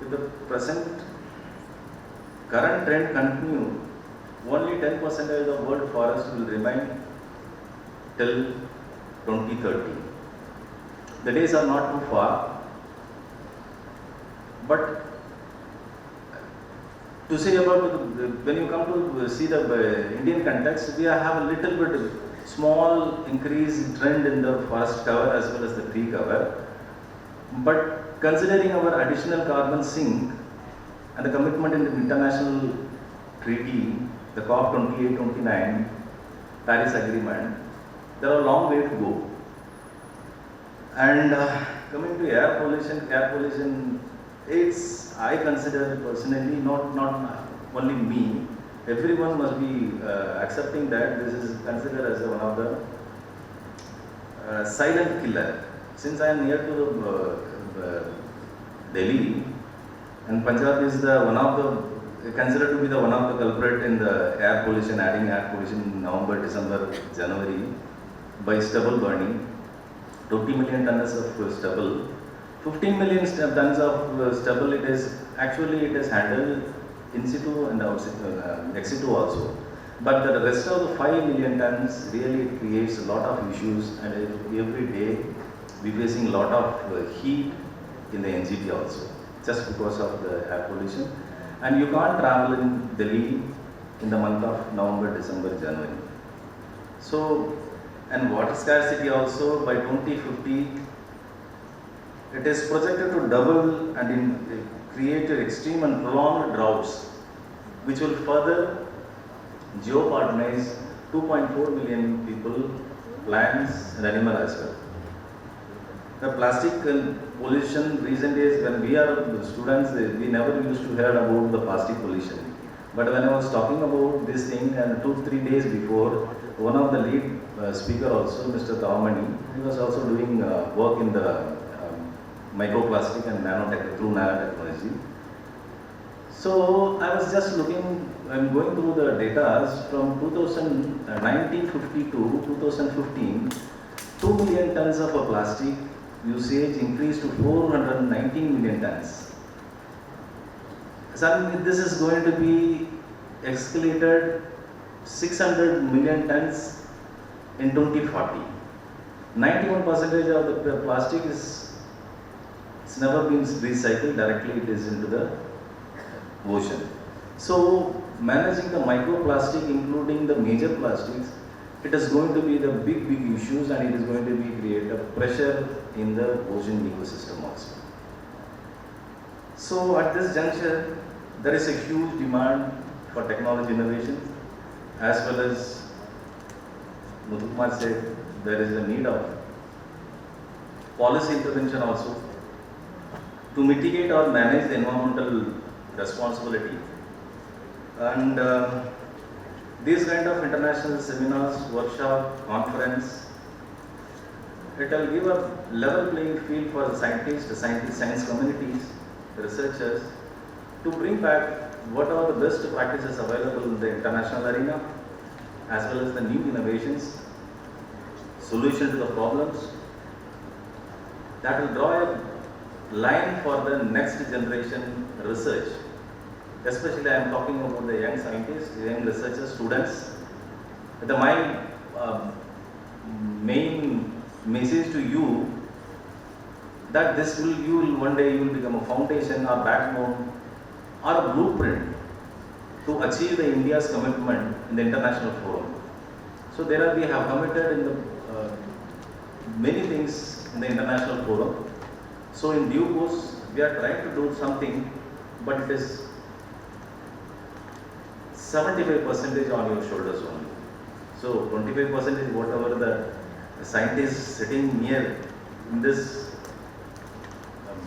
if the present current trend continue, only 10% of the world forest will remain till 2030. The days are not too far, but to say about when you come to see the Indian context, we have a little bit small increase trend in the forest cover as well as the tree cover. But considering our additional carbon sink and the commitment in the international treaty, the COP 28-29, Paris Agreement, there are a long way to go. And coming to air pollution, it's, I consider personally, not only me, everyone must be accepting that this is considered as one of the silent killer. Since I am near to Delhi, and Punjab is considered to be one of the culprit in the air pollution, adding air pollution in November, December, January by stubble burning. 20 million tons of stubble, 15 million tons of stubble. It is handled in situ and ex situ also. But the rest of the 5 million tons really creates a lot of issues, and every day we facing a lot of heat in the NGT also, just because of the air pollution. And you can't travel in Delhi in the month of November, December, January. So, and water scarcity also by 2050, it is projected to double and create extreme and prolonged droughts, which will further jeopardize 2.4 million people, plants and animals as well. The plastic pollution, recent days when we are students, we never used to hear about the plastic pollution. But when I was talking about this thing, and 2-3 days before, one of the lead speaker also, Mr. Tawamani, he was also doing work in the microplastic and through nanotechnology. So I was just looking, I'm going through the data from 1950 to 2015, 2 million tons of plastic usage increased to 419 million tons. So this is going to be escalated 600 million tons in 2040. 91% of the plastic is it's never been recycled directly, it is into the ocean. So managing the microplastic, including the major plastics, it is going to be the big issues, and it is going to be create a pressure in the ocean ecosystem also. So at this juncture, there is a huge demand for technology innovation, as well as Muthukumar said, there is a need of policy intervention also to mitigate or manage the environmental responsibility. And these kind of international seminars, workshop, conference, it will give a level playing field for the scientists, science communities, the researchers, to bring back what are the best practices available in the international arena, as well as the new innovations, solution to the problems, that will draw a line for the next generation research. Especially I am talking about the young scientists, young researchers, students. My main message to you that this will, one day you will become a foundation or backbone or a blueprint to achieve the India's commitment in the international forum. So we have committed in the many things in the international forum. So in due course, we are trying to do something, but it is 75% on your shoulders only. So 25% is whatever the scientists sitting near in this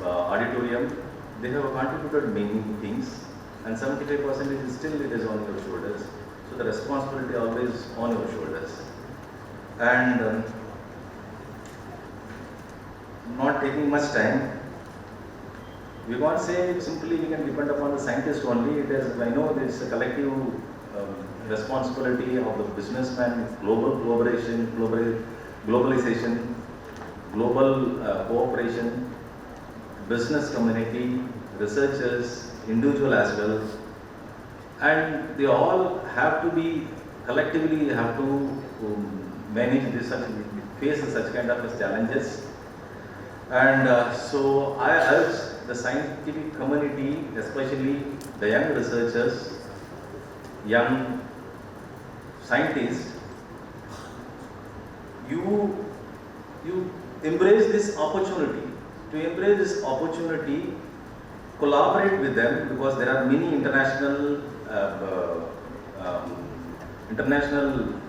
auditorium, they have contributed many things, and 75% is still it is on your shoulders. So the responsibility always on your shoulders. And not taking much time, we can't say simply we can depend upon the scientist only. It is, I know there is a collective responsibility of the businessman, global collaboration, globalization, global cooperation, business community, researchers, individual as well, and they all have to be collectively have to manage this, face such kind of challenges. And so I urge the scientific community, especially the young researchers, young scientists, you embrace this opportunity. To embrace this opportunity, collaborate with them, because there are many international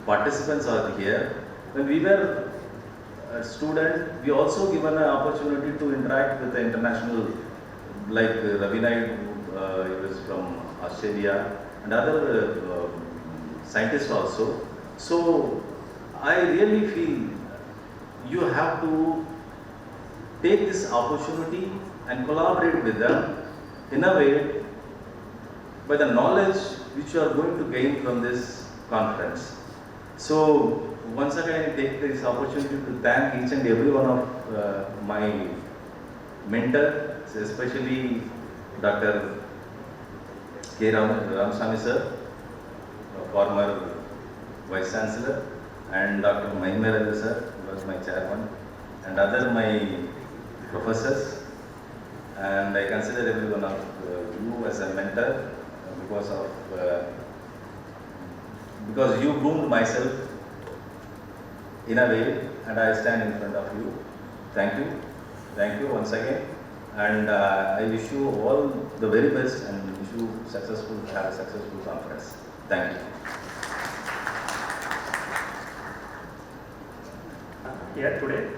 participants are here. When we were a student, we also given an opportunity to interact with the international, like Ravinay, he was from Australia, and other scientists also. So I really feel you have to take this opportunity and collaborate with them in a way by the knowledge which you are going to gain from this conference. So once again I take this opportunity to thank each and every one of my mentors, especially Dr. K. Ramasamy sir, former Vice Chancellor, and Dr. Mahimera sir, who was my chairman, and other my professors. And I consider every one of you as a mentor because you groomed myself in a way, and I stand in front of you. Thank you once again, and I wish you all the very best and wish you have a successful conference. Thank you. Here today.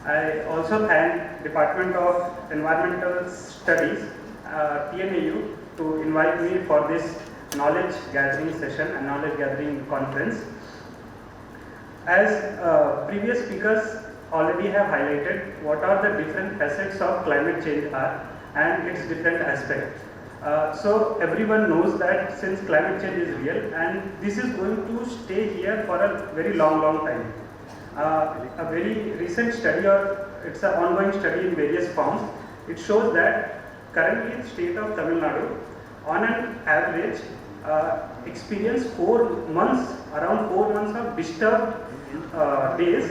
I also thank Department of Environmental Studies, TNAU, to invite me for this knowledge gathering session and knowledge gathering conference. As previous speakers already have highlighted what are the different facets of climate change are and its different aspects. So everyone knows that since climate change is real and this is going to stay here for a very long time. A very recent study, or it's an ongoing study in various forms, it shows that currently the state of Tamil Nadu on an average experience around 4 months of disturbed days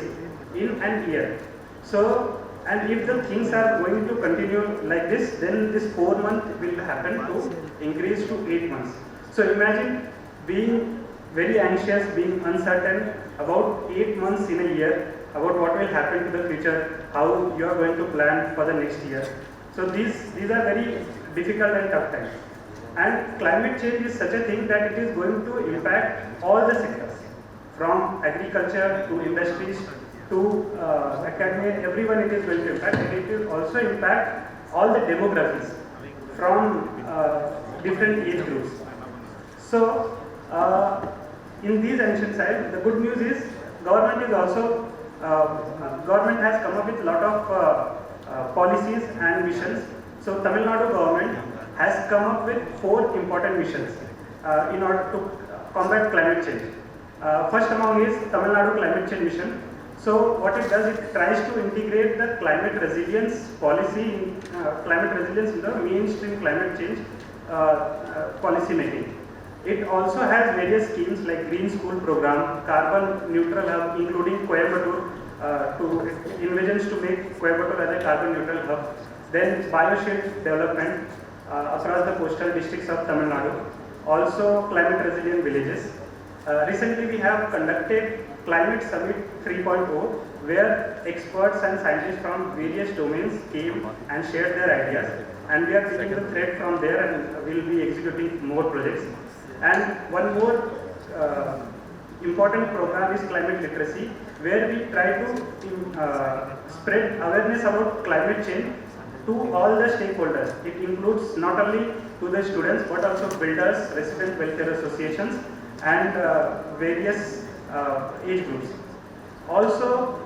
in an year. So, and if the things are going to continue like this, then this 4 months will happen to increase to 8 months. So imagine being very anxious, being uncertain about 8 months in a year, about what will happen to the future, how you are going to plan for the next year. So these are very difficult and tough times. And climate change is such a thing that it is going to impact all the sectors, from agriculture to industries to academia, everyone it is going to impact, and it will also impact all the demographics from different age groups. So, in these ancient sites, the good news is government is also government has come up with a lot of policies and missions. So, Tamil Nadu government has come up with 4 important missions in order to combat climate change. First among is Tamil Nadu Climate Change Mission. So what it does, it tries to integrate the climate resilience policy, climate resilience in the mainstream climate change policy making. It also has various schemes like Green School Program, Carbon Neutral Hub, including Coimbatore, to envisions to make Coimbatore as a carbon neutral hub. Then Bioshield development across the coastal districts of Tamil Nadu. Also climate resilient villages. Recently we have conducted Climate Summit 3.0, where experts and scientists from various domains came and shared their ideas, and we are taking the thread from there and will be executing more projects. And one more important program is climate literacy, where we try to spread awareness about climate change to all the stakeholders. It includes not only to the students but also builders, resident welfare associations, and various age groups. Also,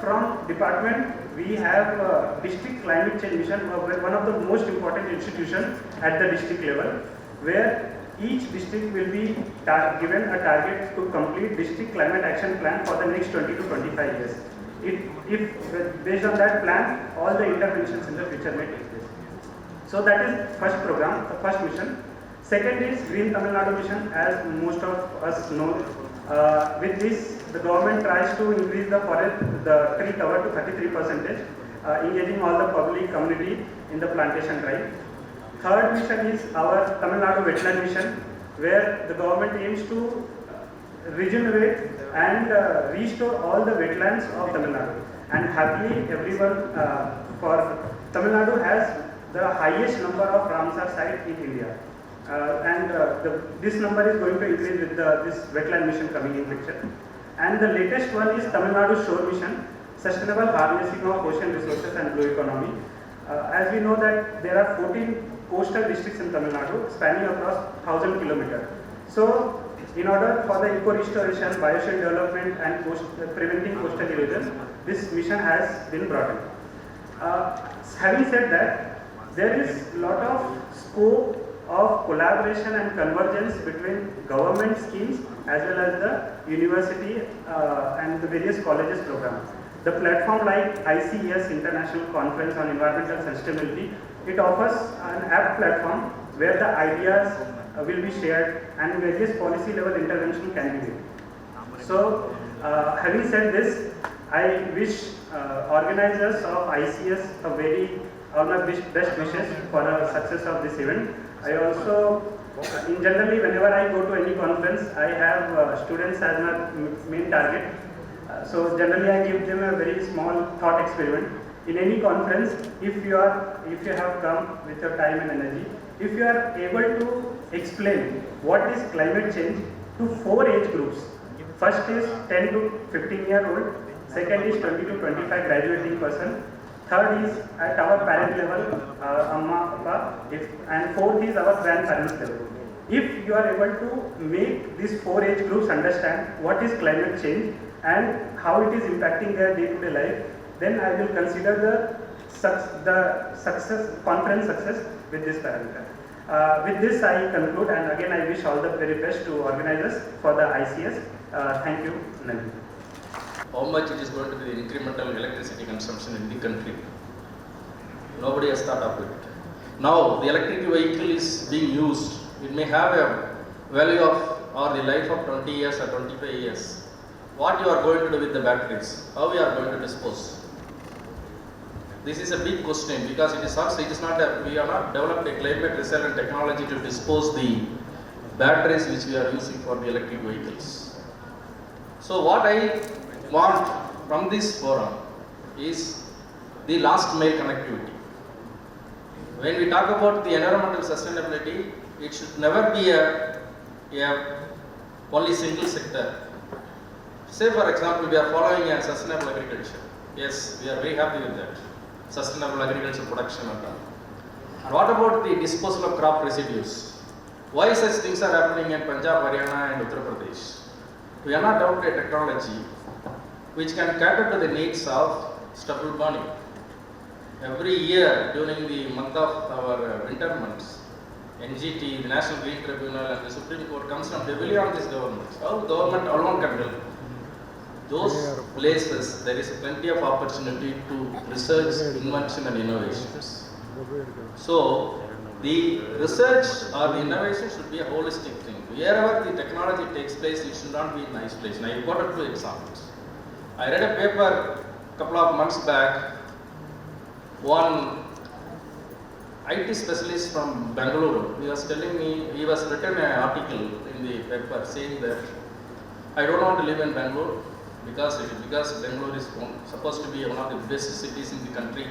from department, we have district climate change mission, one of the most important institutions at the district level, where each district will be given a target to complete district climate action plan for the next 20 to 25 years. If based on that plan, all the interventions in the future may take place. So that is first program, the first mission. Second is Green Tamil Nadu mission, as most of us know. With this, the government tries to increase the forest, the tree cover to 33%, engaging all the public community in the plantation drive. Third mission is our Tamil Nadu wetland mission, where the government aims to regenerate and restore all the wetlands of Tamil Nadu. And happily, everyone for Tamil Nadu has the highest number of Ramsar sites in India. This number is going to increase with this wetland mission coming in picture. And the latest one is Tamil Nadu Shore Mission, Sustainable Harnessing of Ocean Resources and Blue Economy. As we know that there are 14 coastal districts in Tamil Nadu spanning across 1,000 kilometers. So, in order for the eco-restoration, bioshield development and preventing coastal erosion, this mission has been brought in. Having said that, there is a lot of scope of collaboration and convergence between government schemes as well as the university and the various colleges program. The platform like ICES, International Conference on Environmental Sustainability, it offers an app platform where the ideas will be shared and various policy level intervention can be made. So, having said this, I wish organizers of ICS all my best wishes for the success of this event. I also, generally, whenever I go to any conference, I have students as my main target. So generally, I give them a very small thought experiment. In any conference, if you have come with your time and energy, if you are able to explain what is climate change to 4 age groups. First is 10 to 15-year-old, second is 20 to 25 graduating person, third is at our parent level, Amma, Papa, and fourth is our grandparents level. If you are able to make these 4 age groups understand what is climate change and how it is impacting their day-to-day life, then I will consider the conference success with this parameter. With this I conclude, and again I wish all the very best to organizers for the ICS. Thank you. Nandini. How much it is going to be the incremental electricity consumption in the country? Nobody has thought of it. Now the electric vehicle is being used. It may have a value of or the life of 20 years or 25 years. what you are going to do with the batteries, how you are going to dispose. This is a big question because it is also, we have not developed a climate resilient technology to dispose the batteries which we are using for the electric vehicles. So what I want from this forum is the last mile connectivity. When we talk about the environmental sustainability, it should never be a only single sector. Say for example, we are following a sustainable agriculture. Yes, we are very happy with that. Sustainable agriculture production and all. And what about the disposal of crop residues? Why such things are happening in Punjab, Haryana and Uttar Pradesh? We are not developed a technology which can cater to the needs of stubble burning. Every year during the month of our winter months, NGT, the National Green Tribunal and the Supreme Court comes down heavily on this government. How the government alone can help? Those places, there is plenty of opportunity to research, invention and innovations. So, the research or the innovation should be a holistic thing. Wherever the technology takes place, it should not be in isolation. I quoted 2 examples. I read a paper a couple of months back. One IT specialist from Bangalore, he was telling me, he was written an article in the paper saying that I don't want to live in Bangalore because Bangalore is supposed to be one of the best cities in the country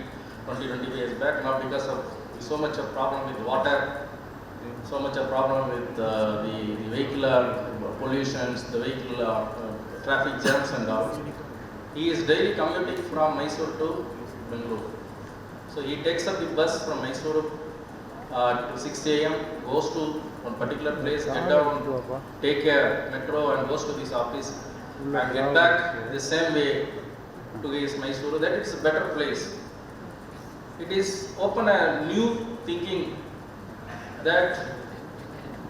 20-25 years back. Now because of so much of problem with water, so much of problem with the vehicular pollutions, the vehicle traffic jams and all. He is daily commuting from Mysore to Bangalore. So he takes up the bus from Mysore at 6 a.m., goes to one particular place, get down, take a metro and goes to his office and get back the same way to his Mysore. That is a better place. It is open a new thinking that,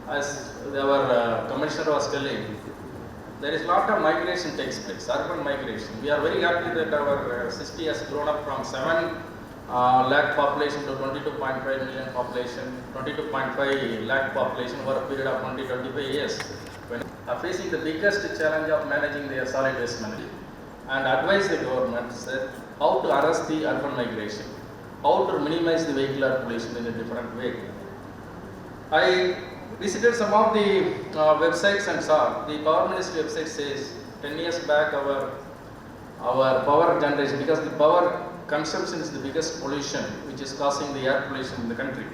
as our commissioner was telling, there is a lot of migration takes place, urban migration. We are very happy that our city has grown up from 7 lakh population to 22.5 million population, 22.5 lakh population over a period of 20-25 years. When are facing the biggest challenge of managing their solid waste management and advise the government said how to arrest the urban migration, how to minimize the vehicular pollution in a different way. I visited some of the websites and saw the Power Ministry website says 10 years back our power generation, because the power consumption is the biggest pollution which is causing the air pollution in the country.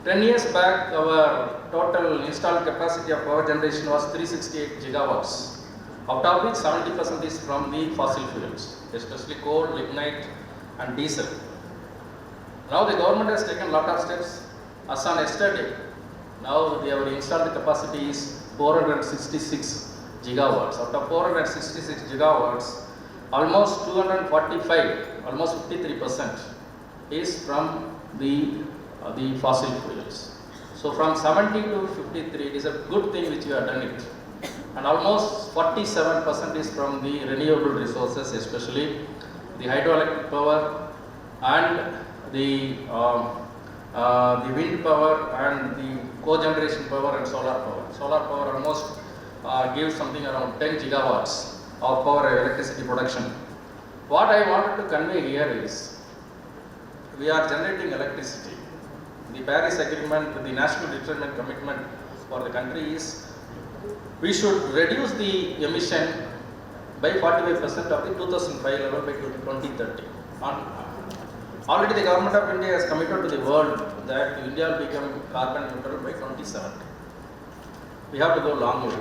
10 years back our total installed capacity of power generation was 368 gigawatts, out of which 70% is from the fossil fuels, especially coal, lignite and diesel. Now the government has taken a lot of steps. As on yesterday, now our installed capacity is 466 gigawatts. Out of 466 gigawatts, almost 245, almost 53% is from the fossil fuels. So from 70 to 53, it is a good thing which we have done it. And almost 47% is from the renewable resources, especially the hydroelectric power and the wind power and the cogeneration power and solar power. Solar power almost gives something around 10 gigawatts of power electricity production. What I wanted to convey here is, we are generating electricity. The Paris Agreement, the national determined commitment for the country is, we should reduce the emission by 45% of the 2005 level by 2030. Already the government of India has committed to the world that India will become carbon neutral by 2070. We have to go long way.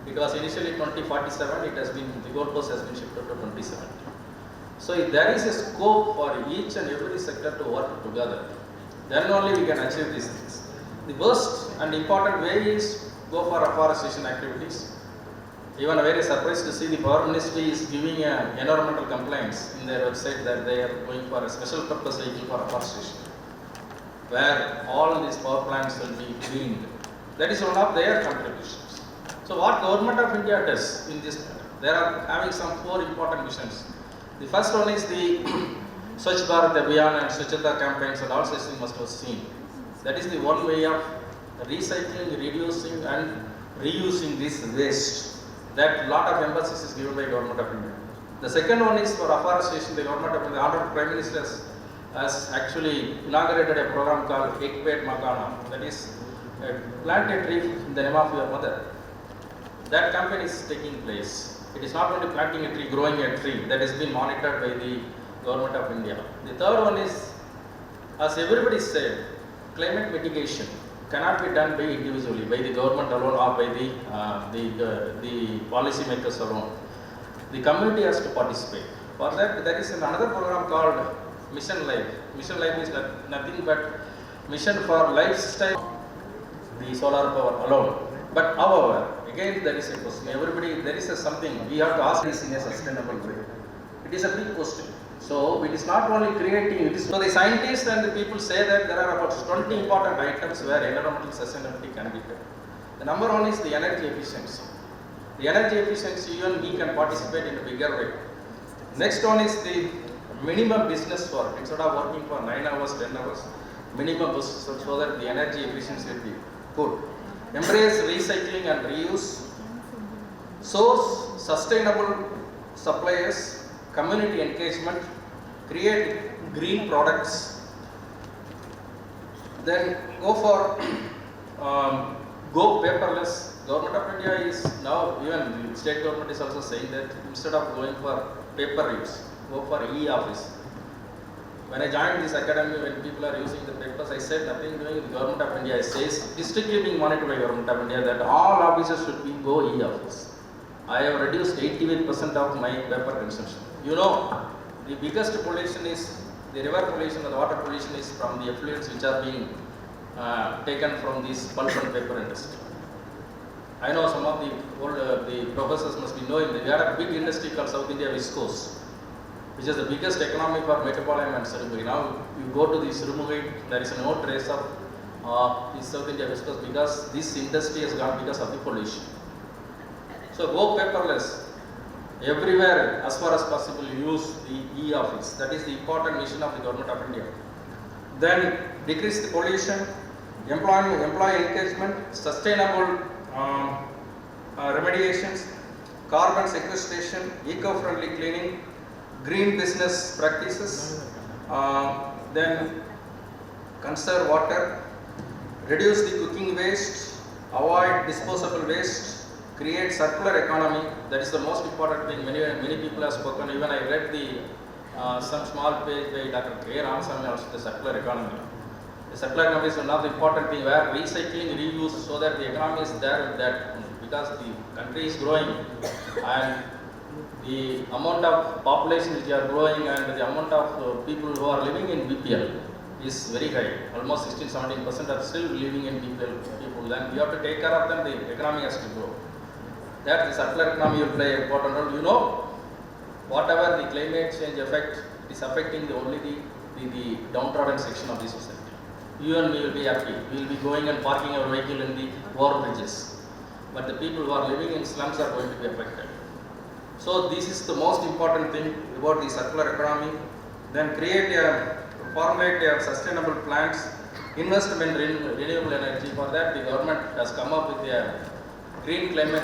It was initially 2047, the goalpost has been shifted to 2070. So if there is a scope for each and every sector to work together, then only we can achieve these things. The first and important way is go for afforestation activities. Even very surprised to see the Power Ministry is giving environmental complaints in their website that they are going for a special purpose vehicle for afforestation, where all these power plants will be greened. That is one of their contributions. So what Government of India does in this matter, they are having some 4 important missions. The first one is the Swachh Bharat Abhiyan and Swachhata campaigns and all such things must have seen. That is the one way of recycling, reducing and reusing this waste. That lot of emphasis is given by Government of India. The second one is for afforestation. The Government of India, the Honorable Prime Minister has actually inaugurated a program called Ek Ped Makana, that is plant a tree in the name of your mother. That campaign is taking place. It is not only planting a tree, growing a tree, that has been monitored by the Government of India. The third one is, as everybody said, climate mitigation cannot be done by individually, by the government alone or by the policy makers alone. The community has to participate. For that, there is another program called Mission Life. Mission Life is nothing but mission for lifestyle, the solar power alone. But however, again there is a question. Everybody, there is something we have to ask this in a sustainable way. It is a big question. So it is not only creating, it is, so the scientists and the people say that there are about 20 important items where environmental sustainability can be done. The number one is the energy efficiency. The energy efficiency, even we can participate in a bigger way. Next one is the minimum business work. Instead of working for 9 hours, 10 hours, minimum business work, so that the energy efficiency will be good. Embrace recycling and reuse. Source sustainable suppliers, community engagement, create green products. Then go for go paperless. Government of India is now, even the state government is also saying that instead of going for paper use, go for e-office. When I joined this academy, when people are using the papers, I said nothing doing. The Government of India says, strictly being monitored by Government of India, that all offices should be go e-office. I have reduced 88% of my paper consumption. You know, the biggest pollution is, the river pollution or the water pollution is from the effluents which are being taken from this pulp and paper industry. I know some of the old the professors must be knowing that we had a big industry called South India Viscose, which is the biggest economy for Metropolitan and Sirumugui. Now you go to the Sirumugui, there is no trace of the South India Viscose because this industry has gone because of the pollution. So go paperless. Everywhere as far as possible use the e-office. That is the important mission of the Government of India. Then decrease the pollution, employee engagement, sustainable remediations, carbon sequestration, eco-friendly cleaning, green business practices, then conserve water, reduce the cooking waste, avoid disposable waste, create circular economy. That is the most important thing. Many people have spoken. Even I read the some small page by Dr. K. Ramasamy also, the circular economy. The circular economy is one of the important things where recycling, reuse, so that the economy is there with that, because the country is growing and the amount of population which are growing and the amount of people who are living in BPL is very high. Almost 16-17% are still living in BPL people. Then we have to take care of them. The economy has to grow. That the circular economy will play an important role. You know, whatever the climate change effect, it is affecting only the downtrodden section of the society. You and me will be happy. We will be going and parking our vehicle in the overbridges. But the people who are living in slums are going to be affected. So this is the most important thing about the circular economy. Then formulate a sustainable plans, investment in renewable energy. For that, the government has come up with a Green Climate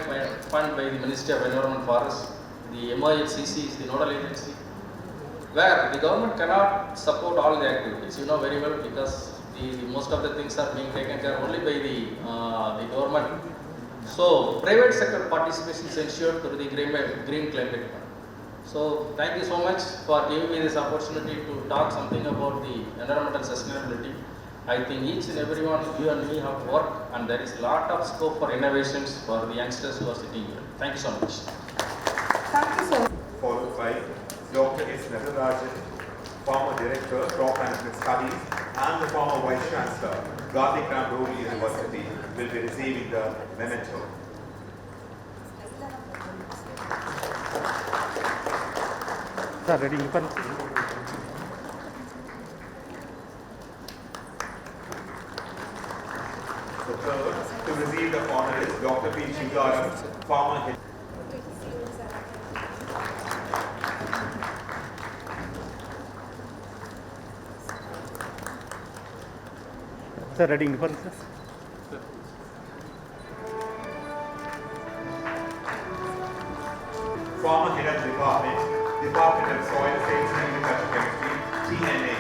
Fund by the Ministry of Environment and Forest. The MOFCC is the nodal agency, where the government cannot support all the activities. You know very well, because most of the things are being taken care only by the government. So private sector participation is ensured through the Green Climate Fund. So thank you so much for giving me this opportunity to talk something about the environmental sustainability. I think each and everyone, you and me, have work, and there is a lot of scope for innovations for the youngsters who are sitting here. Thank you so much. Thank you so much. Followed by Dr. S. Natarajan, former Director, Crop Management Studies, and the former Vice Chancellor, Gandhi Ramroli University, will be receiving the memento. Ready? The third to receive the honor is Dr. P. Shingaram, former head. Sir, ready? former head of the Department of Soil Science and Agriculture Chemistry, TNA.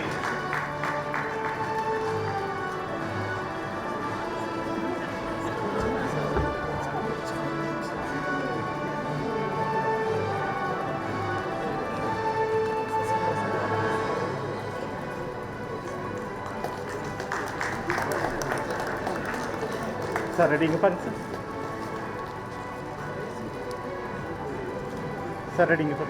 Sir, ready sir? Sir, ready sir?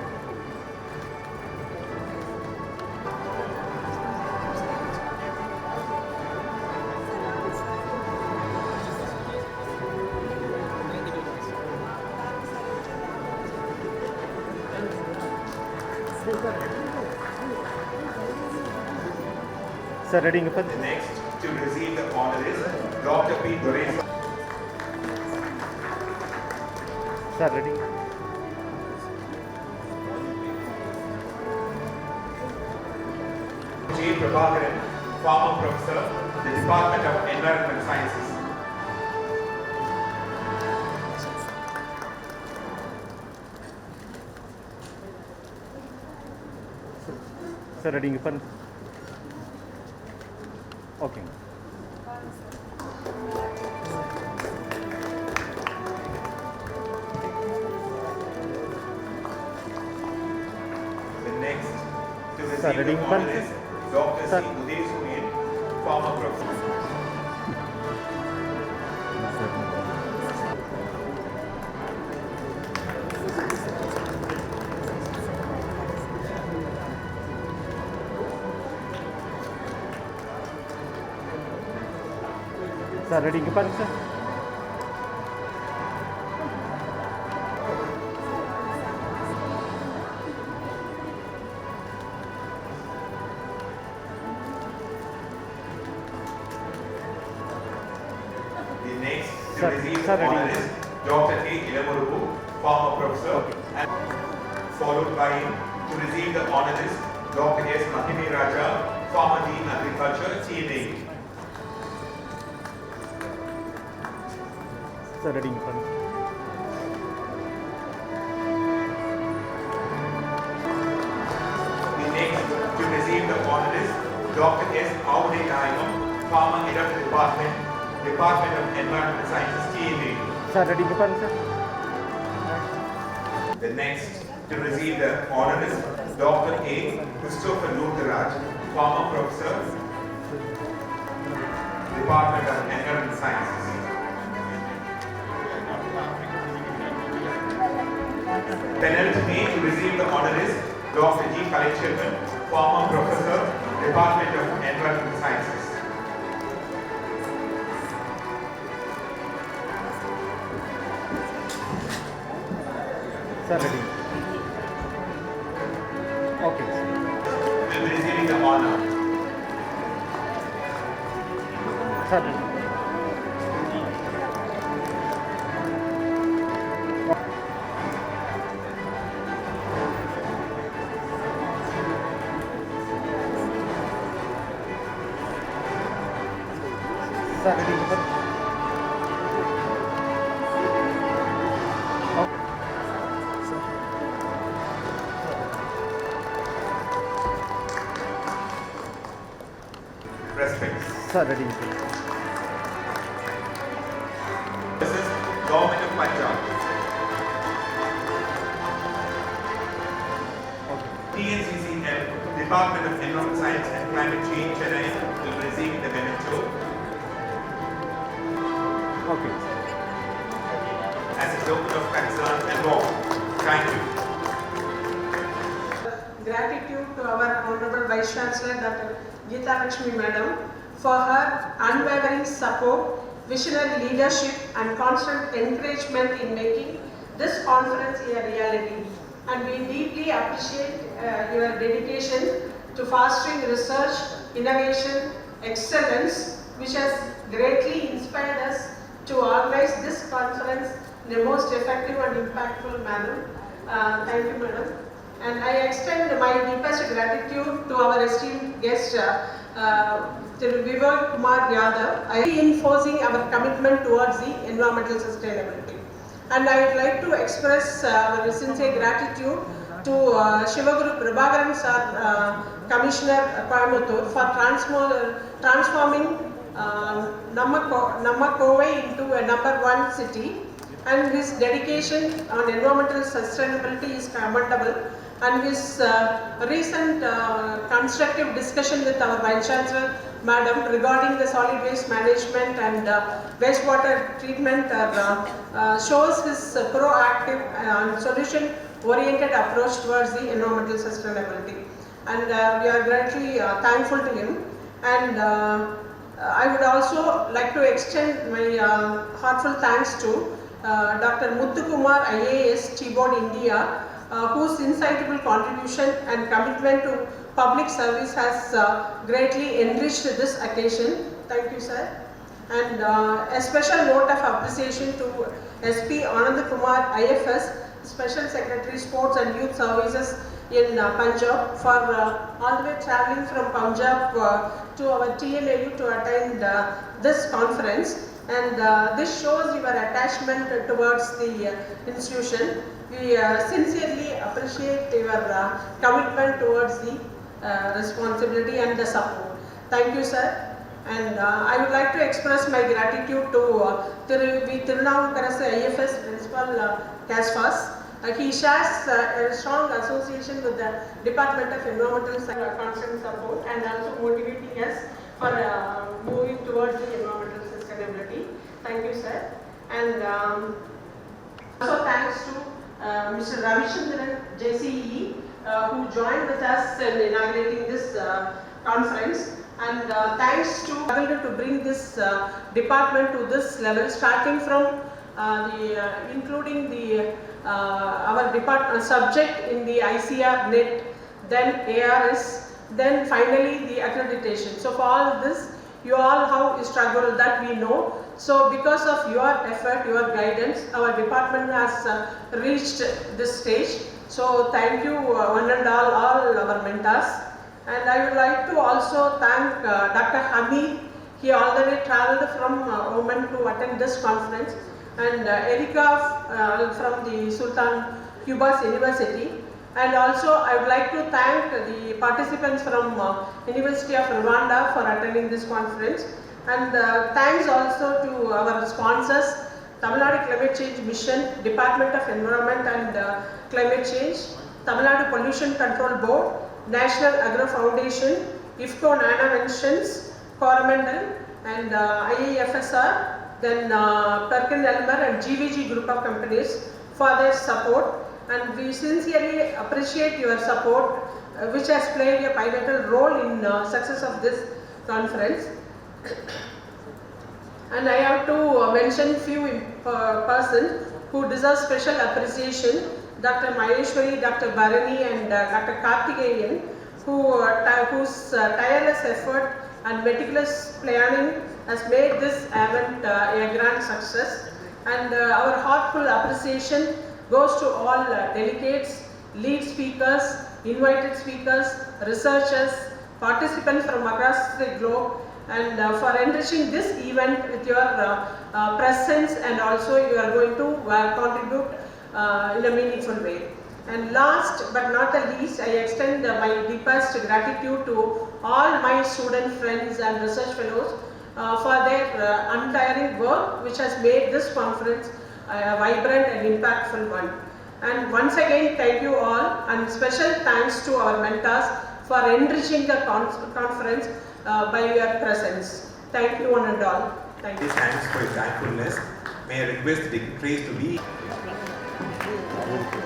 Sir, ready sir? The next to receive the honor is Dr. P. Doresh. Sir, ready? J. Prabhakaran, former professor, the Department of Environmental Sciences. Sir, ready sir? Okay. The next to receive Sir, ready the honor is Dr. C. Sir. Uday Suryan, former professor. Sir, ready sir? The next to Sir, receive sir, the honor ready. is Dr. A. Ilamurugu, former professor, and followed by to receive the honor is Dr. S. Mahini Raja, former Dean Agriculture, TNA. Sir, ready sir? The next to receive the honor is Dr. S. Aude Nayanam, former head of the Department of Environmental Sciences, TNA. Sir, ready sir? The next to receive the honor is Dr. A. Christopher Lutheraj, former professor, Department of Environmental Sciences. Penultimate to receive the honor is Dr. G. Kalaicharan, former professor, Department of Environmental Sciences. Sir, ready? Okay. Will be receiving the honor. Sir, ready? Sir, ready sir? Respect. Sir, ready sir? This is Government of Punjab. TNCCL, Department of Environmental Science and Climate Change, Chennai, will be receiving the memento Okay. as a token of concern and love. Thank you. Gratitude to our Honorable Vice Chancellor Dr. Geeta Lakshmi Madam for her unwavering support, visionary leadership and constant encouragement in making this conference a reality. And we deeply appreciate your dedication to fostering research, innovation, excellence, which has greatly inspired us to organize this conference in the most effective and impactful manner. Thank you, Madam. And I extend my deepest gratitude to our esteemed guest, Vivek Kumar Yadav, reinforcing our commitment towards the environmental sustainability. And I would like to express our sincere gratitude to Shivaguru Prabhakaran sir, Commissioner Coimbatore, for transforming Namakkovai into a #1 city, and his dedication on environmental sustainability is commendable, and his recent constructive discussion with our Vice Chancellor Madam regarding the solid waste management and wastewater treatment shows his proactive and solution-oriented approach towards the environmental sustainability, and we are greatly thankful to him. And I would also like to extend my heartfelt thanks to Dr. Muthukumar IAS, T-Board India, whose insightful contribution and commitment to public service has greatly enriched this occasion. Thank you, sir. And a special note of appreciation to SP Anand Kumar IFS, Special Secretary Sports and Youth Services in Punjab, for all the way travelling from Punjab to our TLAU to attend this conference. And this shows your attachment towards the institution. We sincerely appreciate your commitment towards the responsibility and the support. Thank you, sir. And I would like to express my gratitude to Tirunavukarasu IFS Principal Casfas. He shares a strong association with the Department of Environmental Constant Support and also motivating us for moving towards the environmental sustainability. Thank you, sir. And also thanks to Mr. Ravichandran JCE, who joined with us in inaugurating this conference. And thanks to bring this department to this level, starting from including the our department subject in the ICR NET, then ARS, then finally the accreditation. So for all this, you all have struggled, that we know. So because of your effort, your guidance, our department has reached this stage. So thank you one and all our mentors. And I would like to also thank Dr. Hamid. He all the way travelled from Oman to attend this conference. And Erika from the Sultan Qubas University. And also I would like to thank the participants from University of Rwanda for attending this conference. And thanks also to our sponsors, Tamil Nadu Climate Change Mission, Department of Environment and Climate Change, Tamil Nadu Pollution Control Board, National Agro Foundation, IFCO Nanoventions, Coromandel, and IAFSR, then Perkin Elmer and GVG group of companies for their support. And we sincerely appreciate your support, which has played a pivotal role in success of this conference. And I have to mention few persons who deserve special appreciation: Dr. Maheshwari, Dr. Bharani, and Dr. Karthikeyan, whose tireless effort and meticulous planning has made this event a grand success. And our heartfelt appreciation goes to all delegates, lead speakers, invited speakers, researchers, participants from across the globe, and for enriching this event with your presence, and also you are going to contribute in a meaningful way. And last but not the least, I extend my deepest gratitude to all my student friends and research fellows for their untiring work, which has made this conference a vibrant and impactful one. And once again, thank you all, and special thanks to our mentors for enriching the conference by your presence. Thank you one and all. Thank you. Thanks for your thankfulness. May I request the dignitaries to be. Thank you.